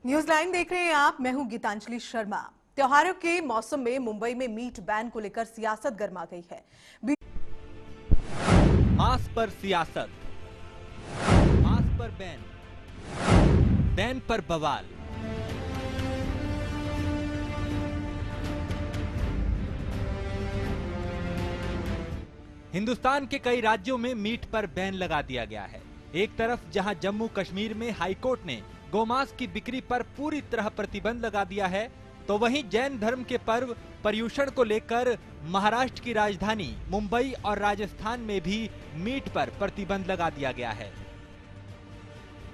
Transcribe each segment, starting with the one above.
News line देख रहे हैं आप। मैं हूं गीतांजलि शर्मा। त्योहारों के मौसम में मुंबई में मीट बैन को लेकर सियासत गर्मा गई है। मांस पर सियासत, मांस पर बैन, बैन पर बवाल। हिंदुस्तान के कई राज्यों में मीट पर बैन लगा दिया गया है। एक तरफ जहां जम्मू कश्मीर में हाईकोर्ट ने गोमांस की बिक्री पर पूरी तरह प्रतिबंध लगा दिया है, तो वहीं जैन धर्म के पर्व पर्युषण को लेकर महाराष्ट्र की राजधानी मुंबई और राजस्थान में भी मीट पर प्रतिबंध लगा दिया गया है।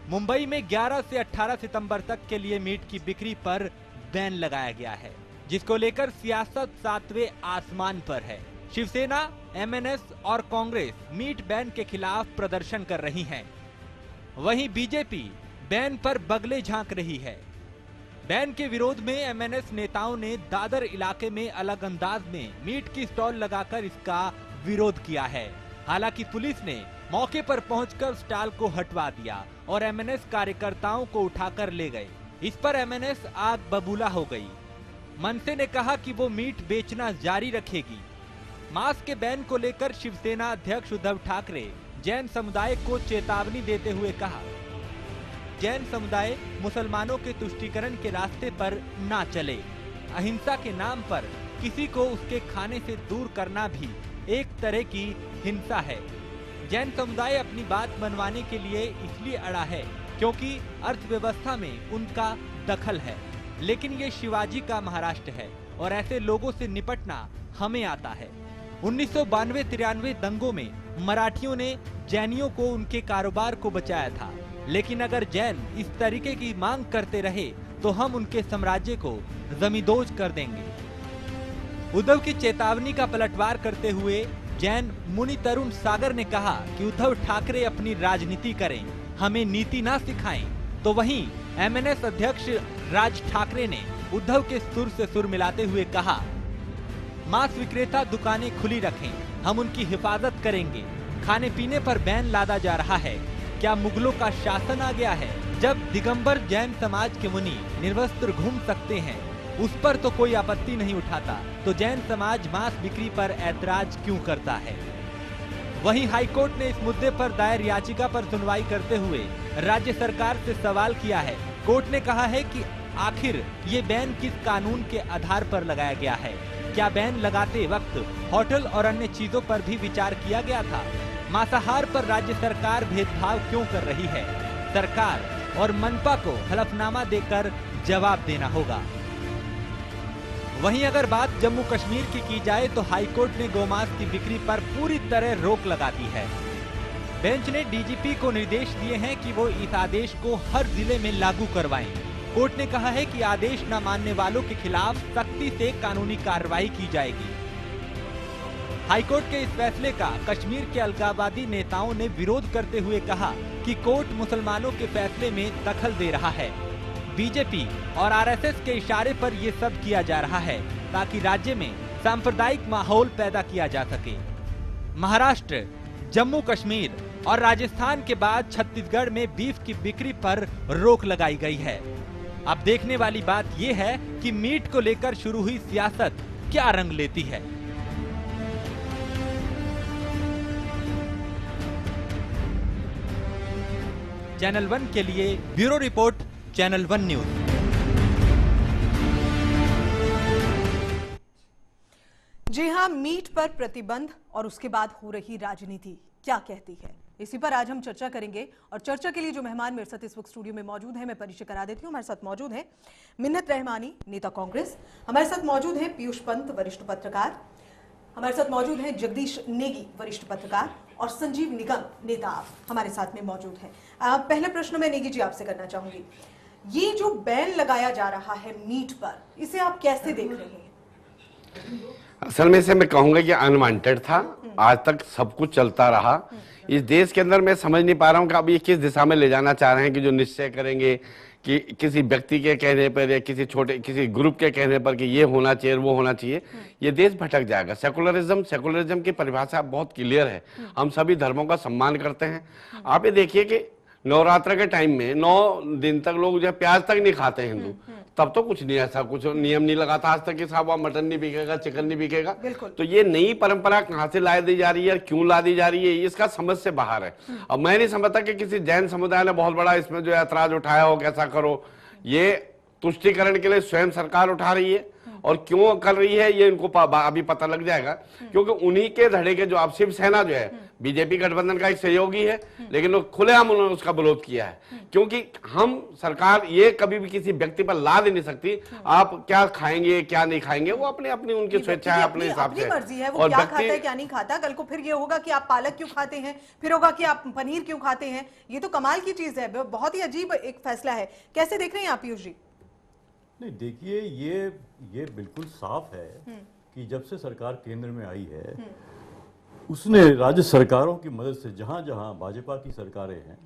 मुंबई में 11 से 18 सितंबर तक के लिए मीट की बिक्री पर बैन लगाया गया है, जिसको लेकर सियासत सातवें आसमान पर है। शिवसेना, एमएनएस और कांग्रेस मीट बैन के खिलाफ प्रदर्शन कर रही हैं। वहीं बीजेपी बैन पर बगले झांक रही है। बैन के विरोध में एमएनएस नेताओं ने दादर इलाके में अलग अंदाज में मीट की स्टॉल लगाकर इसका विरोध किया है। हालांकि पुलिस ने मौके पर पहुंचकर स्टॉल को हटवा दिया और एमएनएस कार्यकर्ताओं को उठाकर ले गए। इस पर एमएनएस आग बबूला हो गई। मनसे ने कहा कि वो मीट बेचना जारी रखेगी। मांस के बैन को लेकर शिवसेना अध्यक्ष उद्धव ठाकरे जैन समुदाय को चेतावनी देते हुए कहा, जैन समुदाय मुसलमानों के तुष्टीकरण के रास्ते पर ना चले। अहिंसा के नाम पर किसी को उसके खाने से दूर करना भी एक तरह की हिंसा है। जैन समुदाय अपनी बात मनवाने के लिए इसलिए अड़ा है क्योंकि अर्थव्यवस्था में उनका दखल है, लेकिन ये शिवाजी का महाराष्ट्र है और ऐसे लोगों से निपटना हमें आता है। 1992-93 दंगों में मराठियों ने जैनियों को उनके कारोबार को बचाया था, लेकिन अगर जैन इस तरीके की मांग करते रहे तो हम उनके साम्राज्य को जमींदोज कर देंगे। उद्धव की चेतावनी का पलटवार करते हुए जैन मुनि तरुण सागर ने कहा कि उद्धव ठाकरे अपनी राजनीति करें, हमें नीति ना सिखाएं। तो वहीं एमएनएस अध्यक्ष राज ठाकरे ने उद्धव के सुर से सुर मिलाते हुए कहा, मांस विक्रेता दुकानें खुली रखें, हम उनकी हिफाजत करेंगे। खाने पीने पर बैन लादा जा रहा है। क्या मुगलों का शासन आ गया है? जब दिगंबर जैन समाज के मुनि निर्वस्त्र घूम सकते हैं, उस पर तो कोई आपत्ति नहीं उठाता, तो जैन समाज मांस बिक्री पर ऐतराज क्यों करता है? वहीं हाईकोर्ट ने इस मुद्दे पर दायर याचिका पर सुनवाई करते हुए राज्य सरकार से सवाल किया है। कोर्ट ने कहा है कि आखिर ये बैन किस कानून के आधार पर लगाया गया है? क्या बैन लगाते वक्त होटल और अन्य चीजों पर भी विचार किया गया था? मांसाहार पर राज्य सरकार भेदभाव क्यों कर रही है? सरकार और मनपा को हलफनामा देकर जवाब देना होगा। वहीं अगर बात जम्मू कश्मीर की जाए तो हाईकोर्ट ने गोमांस की बिक्री पर पूरी तरह रोक लगा दी है। बेंच ने डीजीपी को निर्देश दिए हैं कि वो इस आदेश को हर जिले में लागू करवाएं। कोर्ट ने कहा है कि आदेश न मानने वालों के खिलाफ सख्ती से कानूनी कार्रवाई की जाएगी। हाईकोर्ट के इस फैसले का कश्मीर के अलगाववादी नेताओं ने विरोध करते हुए कहा कि कोर्ट मुसलमानों के फैसले में दखल दे रहा है। बीजेपी और आरएसएस के इशारे पर ये सब किया जा रहा है ताकि राज्य में सांप्रदायिक माहौल पैदा किया जा सके। महाराष्ट्र, जम्मू कश्मीर और राजस्थान के बाद छत्तीसगढ़ में बीफ की बिक्री पर रोक लगाई गई है। अब देखने वाली बात यह है कि मीट को लेकर शुरू हुई सियासत क्या रंग लेती है। चैनल वन के लिए bureau report, channel one news. जी हां, मीट पर प्रतिबंध और उसके बाद हो रही राजनीति क्या कहती है, इसी पर आज हम चर्चा करेंगे। और चर्चा के लिए जो मेहमान मेरे साथ इस वक्त स्टूडियो में मौजूद हैं, मैं परिचय करा देती हूं। हमारे साथ मौजूद हैं मिन्नत रहमानी, नेता कांग्रेस। हमारे साथ मौजूद हैं पीयूष पंत, वरिष्ठ पत्रकार। हमारे साथ मौजूद हैं जगदीश नेगी, वरिष्ठ पत्रकार, और संजीव निगम, नेता, हमारे साथ में मौजूद हैं। पहला प्रश्न मैं नेगी जी आपसे करना चाहूंगी। ये जो बैन लगाया जा रहा है मीट पर, इसे आप कैसे देख रहे हैं? असल में से मैं कहूंगा कि अनवांटेड था। आज तक सब कुछ चलता रहा इस देश के अंदर। मैं समझ नहीं पा रहा हूं कि अब ये किस दिशा में ले जाना चाह रहे हैं कि जो निश्चय करेंगे कि किसी व्यक्ति के कहने पर या किसी ग्रुप के कहने पर कि ये होना चाहिए वो होना चाहिए, ये देश भटक जाएगा। सेकुलरिज्म की परिभाषा बहुत क्लियर है। हम सभी धर्मों का सम्मान करते हैं। आप ये देखिए कि नवरात्र के टाइम में 9 दिन तक लोग जो है प्याज तक नहीं खाते हैं हिंदू, तब तो कुछ नहीं, ऐसा कुछ नियम नहीं लगा था आज तक कि साहब वहाँ मटन नहीं बिकेगा, चिकन नहीं बिकेगा। तो ये नई परंपरा कहाँ से ला दी जा रही है, क्यों ला दी जा रही है, इसका समझ से बाहर है। अब मैं नहीं समझता कि किसी जैन समुदाय ने बहुत बड़ा इसमें जो ऐतराज उठाया हो, कैसा करो, ये तुष्टीकरण के लिए स्वयं सरकार उठा रही है और क्यों कर रही है ये इनको अभी पता लग जाएगा, क्योंकि उन्हीं के धड़े के जो अब शिवसेना जो है बीजेपी गठबंधन का एक सहयोगी है, लेकिन वो खुलेआम उन्होंने उसका विरोध किया है, क्योंकि हम सरकार ये कभी भी किसी व्यक्ति पर लाद नहीं सकती, आप क्या खाएंगे क्या नहीं खाएंगे, वो अपनी अपनी उनकी स्वेच्छा है, अपने हिसाब से मर्जी है, वो क्या खाता है क्या नहीं खाता। कल को फिर ये होगा कि आप पालक क्यों खाते हैं, फिर होगा कि आप पनीर क्यों खाते हैं। ये तो कमाल की चीज है, बहुत ही अजीब एक फैसला है। कैसे देख रहे हैं आप पीयूष जी? नहीं देखिए, ये बिल्कुल साफ है कि जब से सरकार केंद्र में आई है उसने राज्य सरकारों की मदद से जहां जहां भाजपा की सरकारें हैं,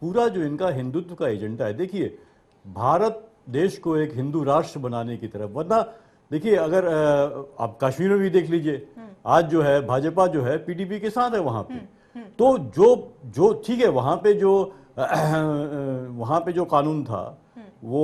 पूरा जो इनका हिंदुत्व का एजेंडा है, देखिए भारत देश को एक हिंदू राष्ट्र बनाने की तरफ, वरना देखिए अगर आप कश्मीर में भी देख लीजिए, आज जो है भाजपा जो है पीडीपी के साथ है वहां पे, तो जो ठीक है वहां पे जो कानून था वो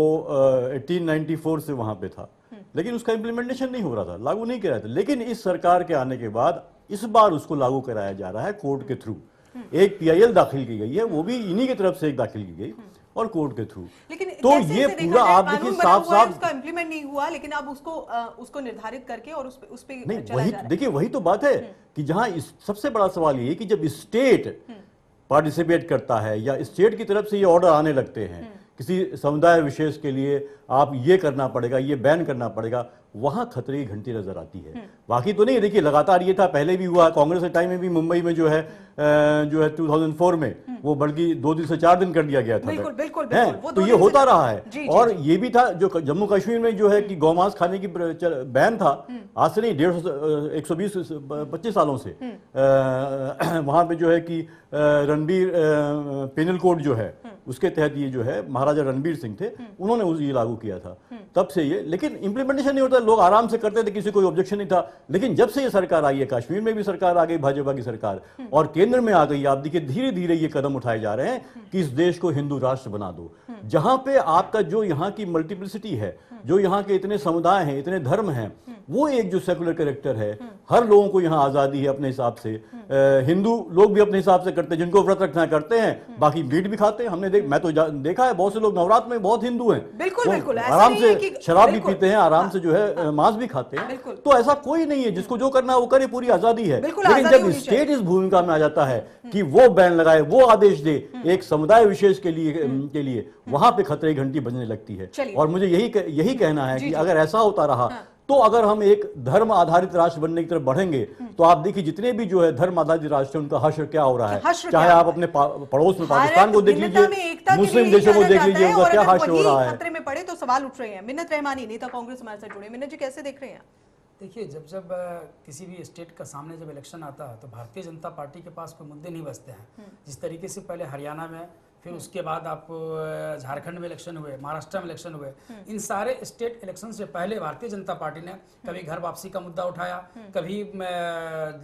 1894 से वहां पे था, लेकिन उसका इम्प्लीमेंटेशन नहीं हो रहा था, लागू नहीं किया था। लेकिन इस सरकार के आने के बाद इस बार उसको लागू कराया जा रहा है कोर्ट के थ्रू। एक पीआईएल दाखिल की गई है, वो भी इन्हीं की तरफ से एक दाखिल की गई और कोर्ट के थ्रू। लेकिन तो ये पूरा आप देखिए साफ उसका इम्प्लीमेंट नहीं हुआ, लेकिन अब उसको निर्धारित करके और उस पे नहीं, वही देखिए वही तो बात है कि जहां सबसे बड़ा सवाल ये कि जब स्टेट पार्टिसिपेट करता है या स्टेट की तरफ से ये ऑर्डर आने लगते हैं किसी समुदाय विशेष के लिए, आप ये करना पड़ेगा, ये बैन करना पड़ेगा, वहां खतरे की घंटी नजर आती है। बाकी तो नहीं, देखिए लगातार ये था, पहले भी हुआ, कांग्रेस के टाइम में भी मुंबई में जो है 2004 में वो बल्कि 2 दिन से 4 दिन कर दिया गया था। बिल्कुल, तो ये होता रहा है। और ये भी था जो जम्मू कश्मीर में जो है कि गौमांस खाने की बैन था, आज से नहीं 125 सालों से वहां पे जो है कि रणबीर पेनल कोड जो है उसके तहत ये जो है महाराजा रणबीर सिंह थे, उन्होंने ये लागू किया था, तब से ये, लेकिन इंप्लीमेंटेशन नहीं होता, लोग आराम से करते थे, किसी कोई ऑब्जेक्शन नहीं था। लेकिन जब से ये सरकार आई है, कश्मीर में भी सरकार आ गई भाजपा की सरकार और केंद्र में आ गई, आप देखिए धीरे धीरे ये कदम उठाए जा रहे हैं कि इस देश को हिंदू राष्ट्र बना दो, जहां पे आपका जो यहाँ की मल्टीप्लिसिटी है, जो यहाँ के इतने समुदाय हैं, इतने धर्म हैं, वो एक जो सेकुलर कैरेक्टर है, हर लोगों को यहाँ आजादी है अपने हिसाब से, हिंदू लोग भी अपने हिसाब से करते हैं, जिनको व्रत रखना करते हैं, बाकी मीट भी खाते हैं। हमने मैं तो देखा है बहुत से लोग नवरात्र में बहुत हिंदू हैं, बिल्कुल आराम से शराब भी पीते हैं, आराम से जो है मांस भी खाते हैं। तो ऐसा कोई नहीं है, जिसको जो करना है वो करे, पूरी आजादी है। लेकिन जब स्टेट इस भूमिका में आ जाता है कि वो बैन लगाए, वो आदेश दे एक समुदाय विशेष के लिए वहां पे खतरे की घंटी बजने लगती है। और मुझे यही कहना है कि अगर ऐसा होता रहा तो अगर हम एक धर्म आधारित राष्ट्र बनने की तरफ बढ़ेंगे तो आप देखिए जितने भी जो है धर्म आधारित राष्ट्र उनका हश्र क्या हो रहा है, चाहे आप अपने पड़ोस में पाकिस्तान को देख लीजिए, मुस्लिम देशों को देख लीजिए, उनका क्या हश्र हो रहा है। खतरे में पड़े तो सवाल उठ रहे हैं। मिन्नत रहमानी, नेता कांग्रेस, हमारे साथ जुड़े। मिन्नत जी, कैसे देख रहे हैं? देखिए, जब किसी भी स्टेट का सामने जब इलेक्शन आता है तो भारतीय जनता पार्टी के पास कोई मुद्दे नहीं बचते हैं। जिस तरीके से पहले हरियाणा में, फिर उसके बाद आप झारखंड में इलेक्शन हुए, महाराष्ट्र में इलेक्शन हुए, इन सारे स्टेट इलेक्शन से पहले भारतीय जनता पार्टी ने कभी घर वापसी का मुद्दा उठाया, कभी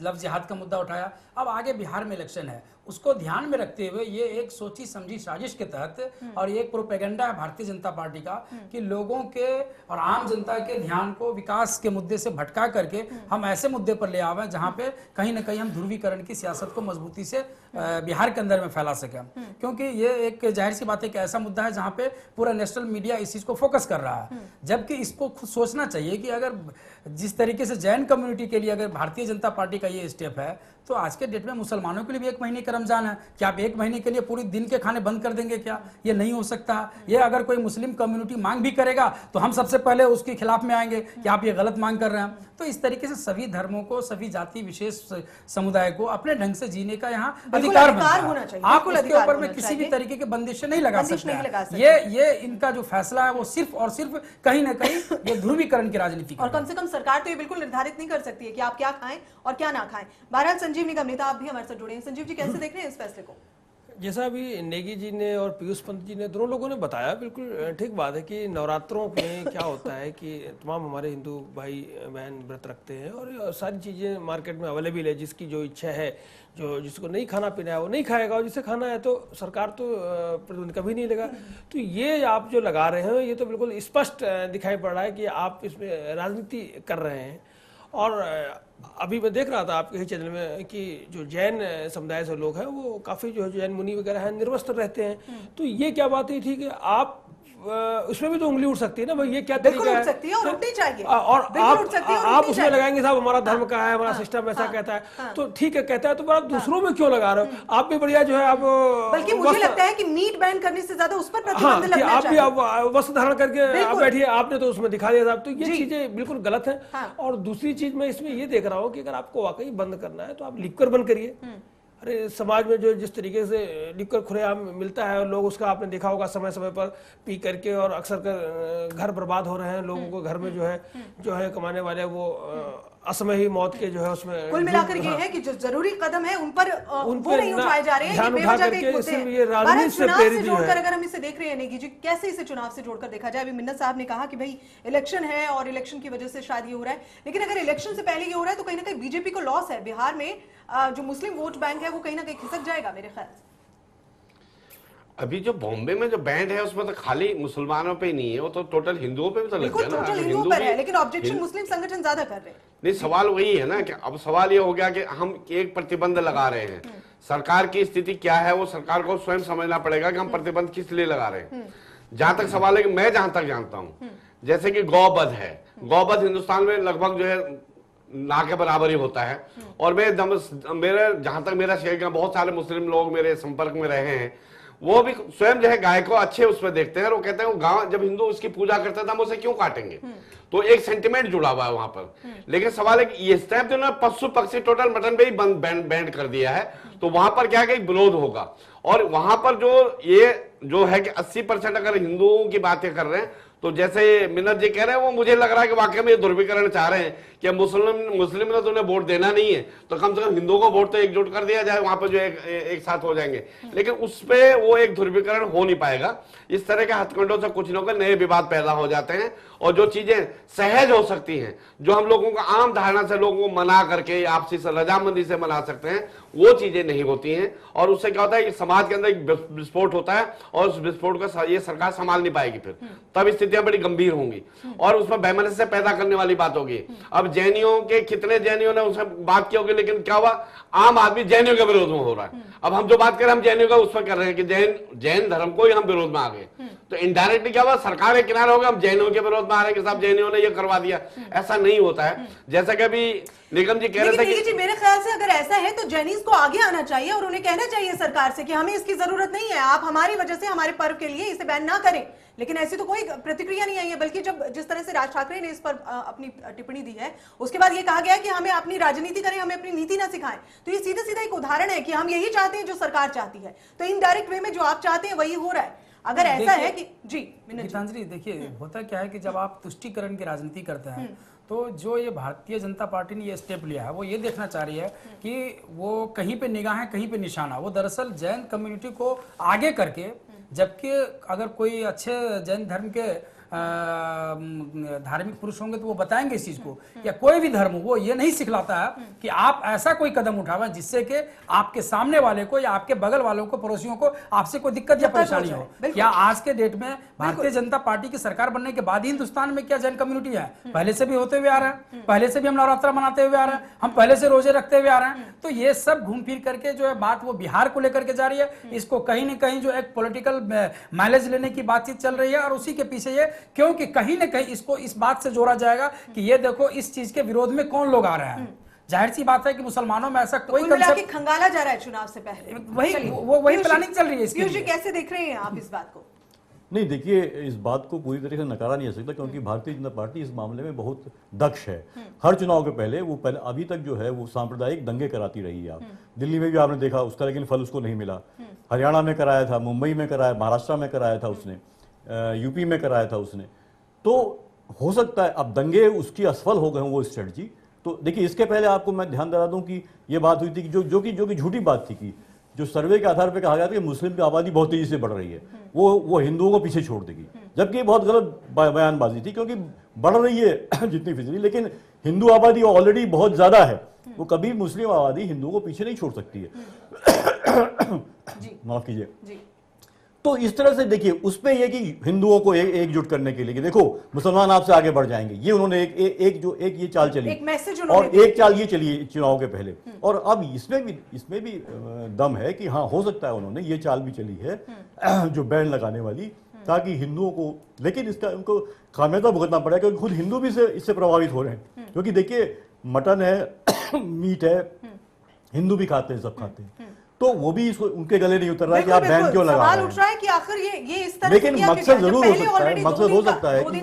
लव जिहाद का मुद्दा उठाया। अब आगे बिहार में इलेक्शन है, उसको ध्यान में रखते हुए ये एक सोची समझी साजिश के तहत और ये एक प्रोपेगेंडा है भारतीय जनता पार्टी का कि लोगों के और आम जनता के ध्यान को विकास के मुद्दे से भटका करके हम ऐसे मुद्दे पर ले आवे जहां पे कहीं ना कहीं हम ध्रुवीकरण की सियासत को मजबूती से बिहार के अंदर में फैला सकें। क्योंकि ये एक जाहिर सी बात है कि ऐसा मुद्दा है जहां पे पूरा नेशनल मीडिया इस चीज को फोकस कर रहा है, जबकि इसको खुद सोचना चाहिए कि अगर जिस तरीके से जैन कम्युनिटी के लिए अगर भारतीय जनता पार्टी का ये स्टेप है, तो आज के डेट में मुसलमानों के लिए भी 1 महीने का रमजान है, क्या आप 1 महीने के लिए पूरी दिन के खाने बंद कर देंगे? क्या ये नहीं हो सकता? ये अगर कोई मुस्लिम कम्युनिटी मांग भी करेगा तो हम सबसे पहले उसके खिलाफ में आएंगे कि आप ये गलत मांग कर रहे हैं। तो इस तरीके से सभी धर्मों को, सभी जाति विशेष समुदाय को अपने ढंग से जीने का यहाँ अधिकार होना चाहिए। आप उसके ऊपर में किसी भी तरीके के बंदिशें नहीं लगा सकते। ये इनका जो फैसला है वो सिर्फ और सिर्फ कहीं ना कहीं ये ध्रुवीकरण की राजनीति, और कम से कम सरकार तो ये बिल्कुल निर्धारित नहीं कर सकती है कि आप क्या खाएं और क्या ना खाएं। बहरहाल संजीव निगम, नेता, आप भी हमारे साथ जुड़े हैं। संजीव जी, कैसे देख रहे हैं इस फैसले को? जैसा अभी नेगी जी ने और पीयूष पंत जी ने दोनों लोगों ने बताया, बिल्कुल ठीक बात है कि नवरात्रों में क्या होता है कि तमाम हमारे हिंदू भाई बहन व्रत रखते हैं और सारी चीज़ें मार्केट में अवेलेबल है। जिसकी जो इच्छा है, जो जिसको नहीं खाना पीना है वो नहीं खाएगा, और जिसे खाना है तो सरकार तो प्रतिबंध कभी नहीं लगा। तो ये आप जो लगा रहे हैं ये तो बिल्कुल स्पष्ट दिखाई पड़ रहा है कि आप इसमें राजनीति कर रहे हैं। और अभी मैं देख रहा था आपके ही चैनल में कि जो जैन समुदाय से लोग हैं वो काफ़ी जो है जैन मुनि वगैरह हैं निर्वस्त्र रहते हैं। तो ये क्या बात है ठीक है, आप उसमें भी तो उंगली उठ सकती है ना भाई, ये क्या तरीका है? उठ सकती है और उठनी चाहिए। और आप उसमें लगाएंगे साहब हमारा धर्म का है, हमारा सिस्टम ऐसा कहता है, तो ठीक है कहता है, तो आप दूसरों में क्यों लगा रहे हो? आप भी बढ़िया जो है आप, बल्कि मुझे लगता है कि मीट बैन करने से ज्यादा उस पर प्रतिबंध लगना आप भी चाहिए। आप वस्त्र धारण करके आप बैठिए, आपने तो उसमें दिखा दिया साहब। तो ये चीजें बिल्कुल गलत है। और दूसरी चीज मैं इसमें ये देख रहा हूँ कि अगर आपको वाकई बंद करना है तो आप लिख कर बंद करिए। अरे समाज में जो जिस तरीके से लिक्कर खुलेआम मिलता है और लोग उसका आपने देखा होगा समय समय पर पी करके, और अक्सर कर घर बर्बाद हो रहे हैं लोगों को, घर में जो है कमाने वाले वो असमय ही मौत के जो है उसमें। कुल मिलाकर ये है कि जो जरूरी कदम है उन पर वो नहीं उठाए जा रहे हैं। ध्यान उठा करके सिर्फ ये राजनीति से प्रेरित है। जोड़कर अगर हम इसे देख रहे हैं नेगी जी, कैसे इसे चुनाव से जोड़कर देखा जाए? अभी मिन्नत साहब ने कहा कि भाई इलेक्शन है और इलेक्शन की वजह से शायद ये हो रहा है, लेकिन अगर इलेक्शन से पहले ये हो रहा है तो कहीं ना कहीं बीजेपी को लॉस है। बिहार में जो मुस्लिम वोट बैंक है वो कहीं ना कहीं खिसक जाएगा मेरे ख्याल से। अभी जो बॉम्बे में जो बैंड है उसमें तो खाली मुसलमानों पे ही नहीं है, वो तो टोटल हिंदुओं पे भी तो लग गया ना। टोटल हिंदुओं पर है, लेकिन ऑब्जेक्शन मुस्लिम संगठन ज्यादा कर रहे हैं। नहीं, सवाल वही है ना कि अब सवाल ये हो गया कि हम एक प्रतिबंध लगा रहे हैं, सरकार की स्थिति क्या है वो सरकार को स्वयं समझना पड़ेगा कि हम प्रतिबंध किस लिए लगा रहे हैं। जहां तक सवाल है कि मैं जहां तक जानता हूं, जैसे कि गौवध है, गौवध हिंदुस्तान में लगभग जो है ना के बराबर ही होता है। और मेरे जहां तक मेरा शेयर का बहुत सारे मुस्लिम लोग मेरे संपर्क में रहे हैं, वो भी स्वयं जो है गाय को अच्छे उसमें देखते हैं और वो कहते हैं वो गांव जब हिंदू उसकी पूजा करते थे हम उसे क्यों काटेंगे। तो एक सेंटिमेंट जुड़ा हुआ है वहां पर। लेकिन सवाल है कि ये टाइप जो ना पशु पक्षी टोटल मटन पे ही बैंड कर दिया है, तो वहां पर क्या है कि विरोध होगा। और वहां पर जो है कि 80% अगर हिंदुओं की बातें कर रहे हैं, तो जैसे मिन्नत जी कह रहे हैं वो मुझे लग रहा है कि वाकई में ये ध्रुवीकरण चाह रहे हैं कि मुस्लिम ने तो उन्हें वोट देना नहीं है, तो कम से कम हिंदुओं को वोट तो एकजुट कर दिया जाए, वहां पर जो एक साथ हो जाएंगे। लेकिन उस पे वो एक ध्रुवीकरण हो नहीं पाएगा। इस तरह के हथकंडों से कुछ न कुछ नए विवाद पैदा हो जाते हैं, और जो चीजें सहज हो सकती हैं, जो हम लोगों को आम धारणा से लोगों को मना करके आपसी रजामंदी से मना सकते हैं, वो चीजें नहीं होती हैं। और उससे क्या होता है कि समाज के अंदर एक विस्फोट होता है, और उस विस्फोट को ये सरकार संभाल नहीं पाएगी। फिर तब स्थितियां बड़ी गंभीर होंगी और उसमें वैमनस्य से पैदा करने वाली बात होगी। अब जैनियों के कितने जैनियों ने उससे बात की होगी, लेकिन क्या हुआ, आम आदमी जैनियों के विरोध में हो रहा है। अब हम जो बात कर रहे हैं हम जैनियों का उस पर कर रहे हैं कि जैन धर्म को ही हम विरोध में आ गए, तो इनडायरेक्टली क्या हुआ, सरकार के किनारे हो गया, हम जैनियों के विरोध में आ रहे हैं कि साहब जैनियों ने ये करवा दिया। ऐसा नहीं होता है। जैसा कि अभी निगम जी कह रहे थे कि मेरे ख्याल से अगर ऐसा है तो जैनीज को आगे आना चाहिए और उन्हें कहना चाहिए सरकार से कि हमें इसकी जरूरत नहीं है, आप हमारी वजह से हमारे पर्व के लिए इसे बैन ना करें। लेकिन ऐसी तो कोई प्रतिक्रिया नहीं आई है, बल्कि जब जिस तरह से राज ठाकरे ने इस पर अपनी टिप्पणी दी है, उसके बाद ये कहा गया कि हमें अपनी राजनीति करें, हमें अपनी नीति ना सिखाएं। तो ये सीधा सीधा एक उदाहरण है कि हम यही चाहते हैं जो सरकार चाहती है, तो इनडायरेक्ट वे में जो आप चाहते हैं वही हो रहा है। अगर ऐसा है कि गीतांजलि देखिए, होता क्या है कि जब आप तुष्टीकरण की राजनीति करते हैं, तो जो ये भारतीय जनता पार्टी ने ये स्टेप लिया है वो ये देखना चाह रही है कि वो कहीं पे निगाहें कहीं पे निशाना, वो दरअसल जैन कम्युनिटी को आगे करके, जबकि अगर कोई अच्छे जैन धर्म के धार्मिक पुरुष होंगे तो वो बताएंगे इस चीज को, या कोई भी धर्म वो ये नहीं सिखलाता है कि आप ऐसा कोई कदम उठावें जिससे कि आपके सामने वाले को या आपके बगल वालों को, पड़ोसियों को आपसे कोई दिक्कत या परेशानी हो। क्या आज के डेट में भारतीय जनता पार्टी की सरकार बनने के बाद ही हिंदुस्तान में क्या जैन कम्युनिटी है? पहले से भी होते हुए आ रहे हैं, पहले से भी हम नवरात्रा मनाते हुए आ रहे हैं, हम पहले से रोजे रखते हुए आ रहे हैं। तो ये सब घूम फिर करके जो है बात वो बिहार को लेकर के जा रही है। इसको कहीं न कहीं जो एक पॉलिटिकल माइलेज लेने की बातचीत चल रही है, और उसी के पीछे ये, क्योंकि कहीं न कहीं इसको इस बात से जोड़ा जाएगा कि ये देखो इस चीज के विरोध में कौन लोग आ रहे हैं। जाहिर सी बात है कि मुसलमानों में ऐसा कोई कंसेप्ट खंगाला जा रहा है चुनाव से पहले, वही प्लानिंग चल रही है इसकी। कैसे देख रहे हैं आप इस बात को? नहीं, देखिए, इस बात को पूरी तरीके से नकारा नहीं जा सकता, क्योंकि भारतीय जनता पार्टी इस मामले में बहुत दक्ष है। हर चुनाव के पहले अभी तक जो है वो सांप्रदायिक दंगे कराती रही है। आप दिल्ली में भी आपने देखा उसका, लेकिन फल उसको नहीं मिला। हरियाणा में कराया था, मुंबई में कराया, महाराष्ट्र में कराया था उसने, यूपी में कराया था उसने। तो हो सकता है अब दंगे उसकी असफल हो गए वो स्ट्रेटजी। तो देखिए, इसके पहले आपको मैं ध्यान दिला दूं कि ये बात हुई थी कि जो कि झूठी बात थी कि जो सर्वे के आधार पर कहा गया था कि मुस्लिम की आबादी बहुत तेजी से बढ़ रही है, वो हिंदुओं को पीछे छोड़ देगी, जबकि ये बहुत गलत बयानबाजी थी, क्योंकि बढ़ रही है जितनी फीसदी, लेकिन हिंदू आबादी ऑलरेडी बहुत ज्यादा है, वो कभी मुस्लिम आबादी हिंदुओं को पीछे नहीं छोड़ सकती है। माफ कीजिए। तो इस तरह से देखिए, उसमें यह कि हिंदुओं को एकजुट करने के लिए कि देखो मुसलमान आपसे आगे बढ़ जाएंगे, ये उन्होंने एक ये चाल चली, एक मैसेज और एक चाल ये चली चुनाव के पहले, और अब इसमें भी दम है कि हाँ, हो सकता है उन्होंने ये चाल भी चली है जो बैन लगाने वाली, ताकि हिंदुओं को, लेकिन इसका उनको खामियाजा भुगतना पड़ा, क्योंकि खुद हिंदू भी इससे प्रभावित हो रहे हैं, क्योंकि देखिए मटन है, मीट है, हिंदू भी खाते हैं, सब खाते हैं, तो वो भी उनके गले नहीं उतर रहा है कि आप बैन क्यों लगा रहे हैं। सवाल उठ रहा है कि आखिर ये इस तरह, लेकिन मकसद जरूर हो सकता है, मकसद हो सकता है कि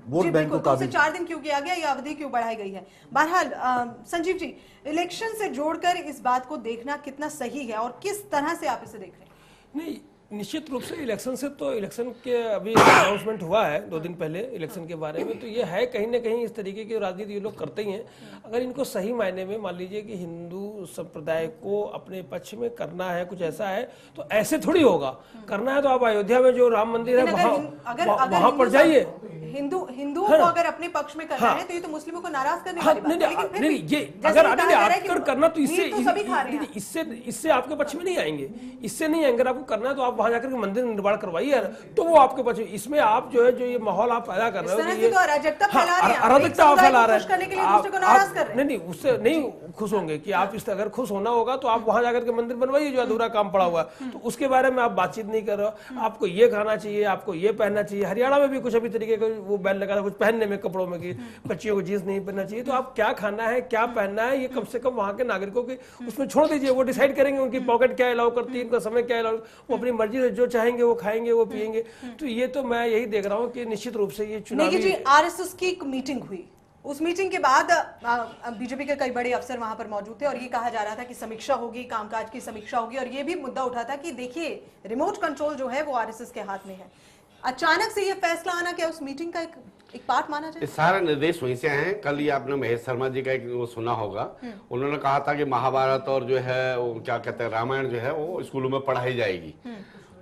वोट बैंक को काफी 4 दिन क्यों किया गया, ये अवधि क्यों बढ़ाई गई है। बहरहाल संजीव जी, इलेक्शन से जोड़कर इस बात को देखना कितना सही है और किस तरह से आप इसे देख रहे हैं? नहीं, निश्चित रूप से इलेक्शन से तो, इलेक्शन के अभी अनाउंसमेंट हुआ है 2 दिन पहले इलेक्शन के बारे में, तो ये है कहीं ना कहीं इस तरीके की राजनीति ये लोग करते ही हैं। अगर इनको सही मायने में मान लीजिए कि हिंदू संप्रदाय को अपने पक्ष में करना है, कुछ ऐसा है, तो ऐसे थोड़ी होगा। करना है तो आप अयोध्या में जो राम मंदिर है वहां पर जाइए। हिंदुओं को अगर अपने पक्ष में करना है तो ये तो मुस्लिमों को नाराज करने वाली बात है। लेकिन नहीं, ये अगर आपको करना तो इससे आपके पक्ष में नहीं आएंगे, इससे नहीं आएंगे। आपको करना है तो आप वहां जाकर के मंदिर निर्माण करवाइए, तो वो आपके पक्ष में। इसमें आप जो है, जो ये माहौल आप पैदा कर रहे हो, अराजकता फैला रहे हैं, अराजकता आप फैला रहे हैं। नहीं, उससे नहीं खुश होंगे कि आप इस, अगर खुश होना होगा तो आप वहां जाकर के मंदिर बनवाइए जो अधूरा काम पड़ा हुआ है, तो उसके बारे में आप बातचीत नहीं कर रहे हो। आपको ये खाना चाहिए, आपको ये पहनना चाहिए। हरियाणा में भी कुछ अभी तरीके का वो बैन लगा था कुछ पहनने में, कपड़ों में, कि बच्चियों को जींस नहीं पहनना चाहिए। तो आप क्या खाना है, क्या पहनना है, ये कम से कम वहां के नागरिकों के उसमें छोड़ दीजिए, वो डिसाइड करेंगे। उनकी पॉकेट क्या अलाउ करती है, उनका समय क्या अलाउ, वो अपनी मर्जी से जो चाहेंगे वो खाएंगे, वो पिएंगे। तो ये तो मैं यही देख रहा हूँ कि निश्चित रूप से ये चुनावी। आरएसएस की एक मीटिंग हुई, उस मीटिंग के बाद बीजेपी के कई बड़े अफसर वहां पर मौजूद थे और ये कहा जा रहा था कि समीक्षा होगी, कामकाज की समीक्षा होगी, और ये भी मुद्दा उठा था कि देखिए रिमोट कंट्रोल जो है वो आरएसएस के हाथ में है। अचानक से ये फैसला आना क्या उस मीटिंग का एक पार्ट माना जाए? सारे निर्देश वहीं से हैं। कल ही आपने महेश शर्मा जी का एक वो सुना होगा, उन्होंने कहा था कि महाभारत और जो है वो क्या कहते हैं रामायण जो है वो स्कूलों में पढ़ाई जाएगी।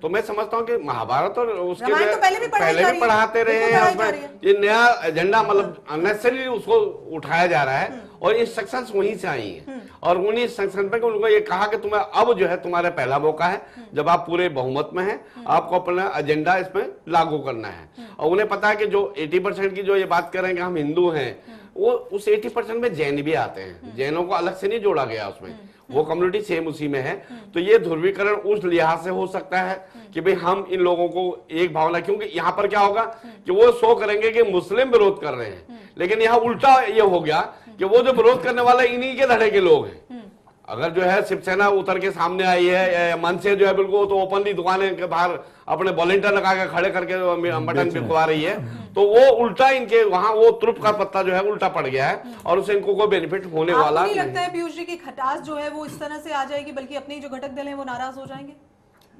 तो मैं समझता हूँ कि महाभारत और उसके तो पहले भी पढ़ाते रहे हैं, उसमें ये नया एजेंडा मतलब अननेसेसरी उसको उठाया जा रहा है, और इंस्ट्रक्शंस वहीं से आई हैं, और उन्हीं इंस्ट्रक्शन पे उनको ये कहा कि तुम्हें अब जो है तुम्हारा पहला मौका है, जब आप पूरे बहुमत में हैं, आपको अपना एजेंडा इसमें लागू करना है। और उन्हें पता है कि जो 80% की जो ये बात कर रहे हैं कि हम हिंदू हैं, वो उस 80% में जैन भी आते हैं, जैनों को अलग से नहीं जोड़ा गया उसमें, वो कम्युनिटी सेम उसी में है। तो ये ध्रुवीकरण उस लिहाज से हो सकता है कि भाई हम इन लोगों को एक भावना, क्योंकि यहाँ पर क्या होगा कि वो शो करेंगे कि मुस्लिम विरोध कर रहे हैं, लेकिन यहाँ उल्टा ये हो गया कि वो जो विरोध करने वाले इन्हीं के धड़े के लोग हैं। अगर जो है शिवसेना उतर के सामने आई है, मन से जो है बिल्कुल तो ओपनली दुकानें के बाहर अपने वॉलंटियर लगा के खड़े करके मटन बिकवा रही है, तो वो उल्टा इनके वहां वो तुरुप का पत्ता जो है उल्टा पड़ गया है, और उससे इनको कोई बेनिफिट होने वाला नहीं लगता है पीयूष जी की खटास जो है वो इस तरह से आ जाएगी, बल्कि अपने जो घटक दल है वो नाराज हो जाएंगे,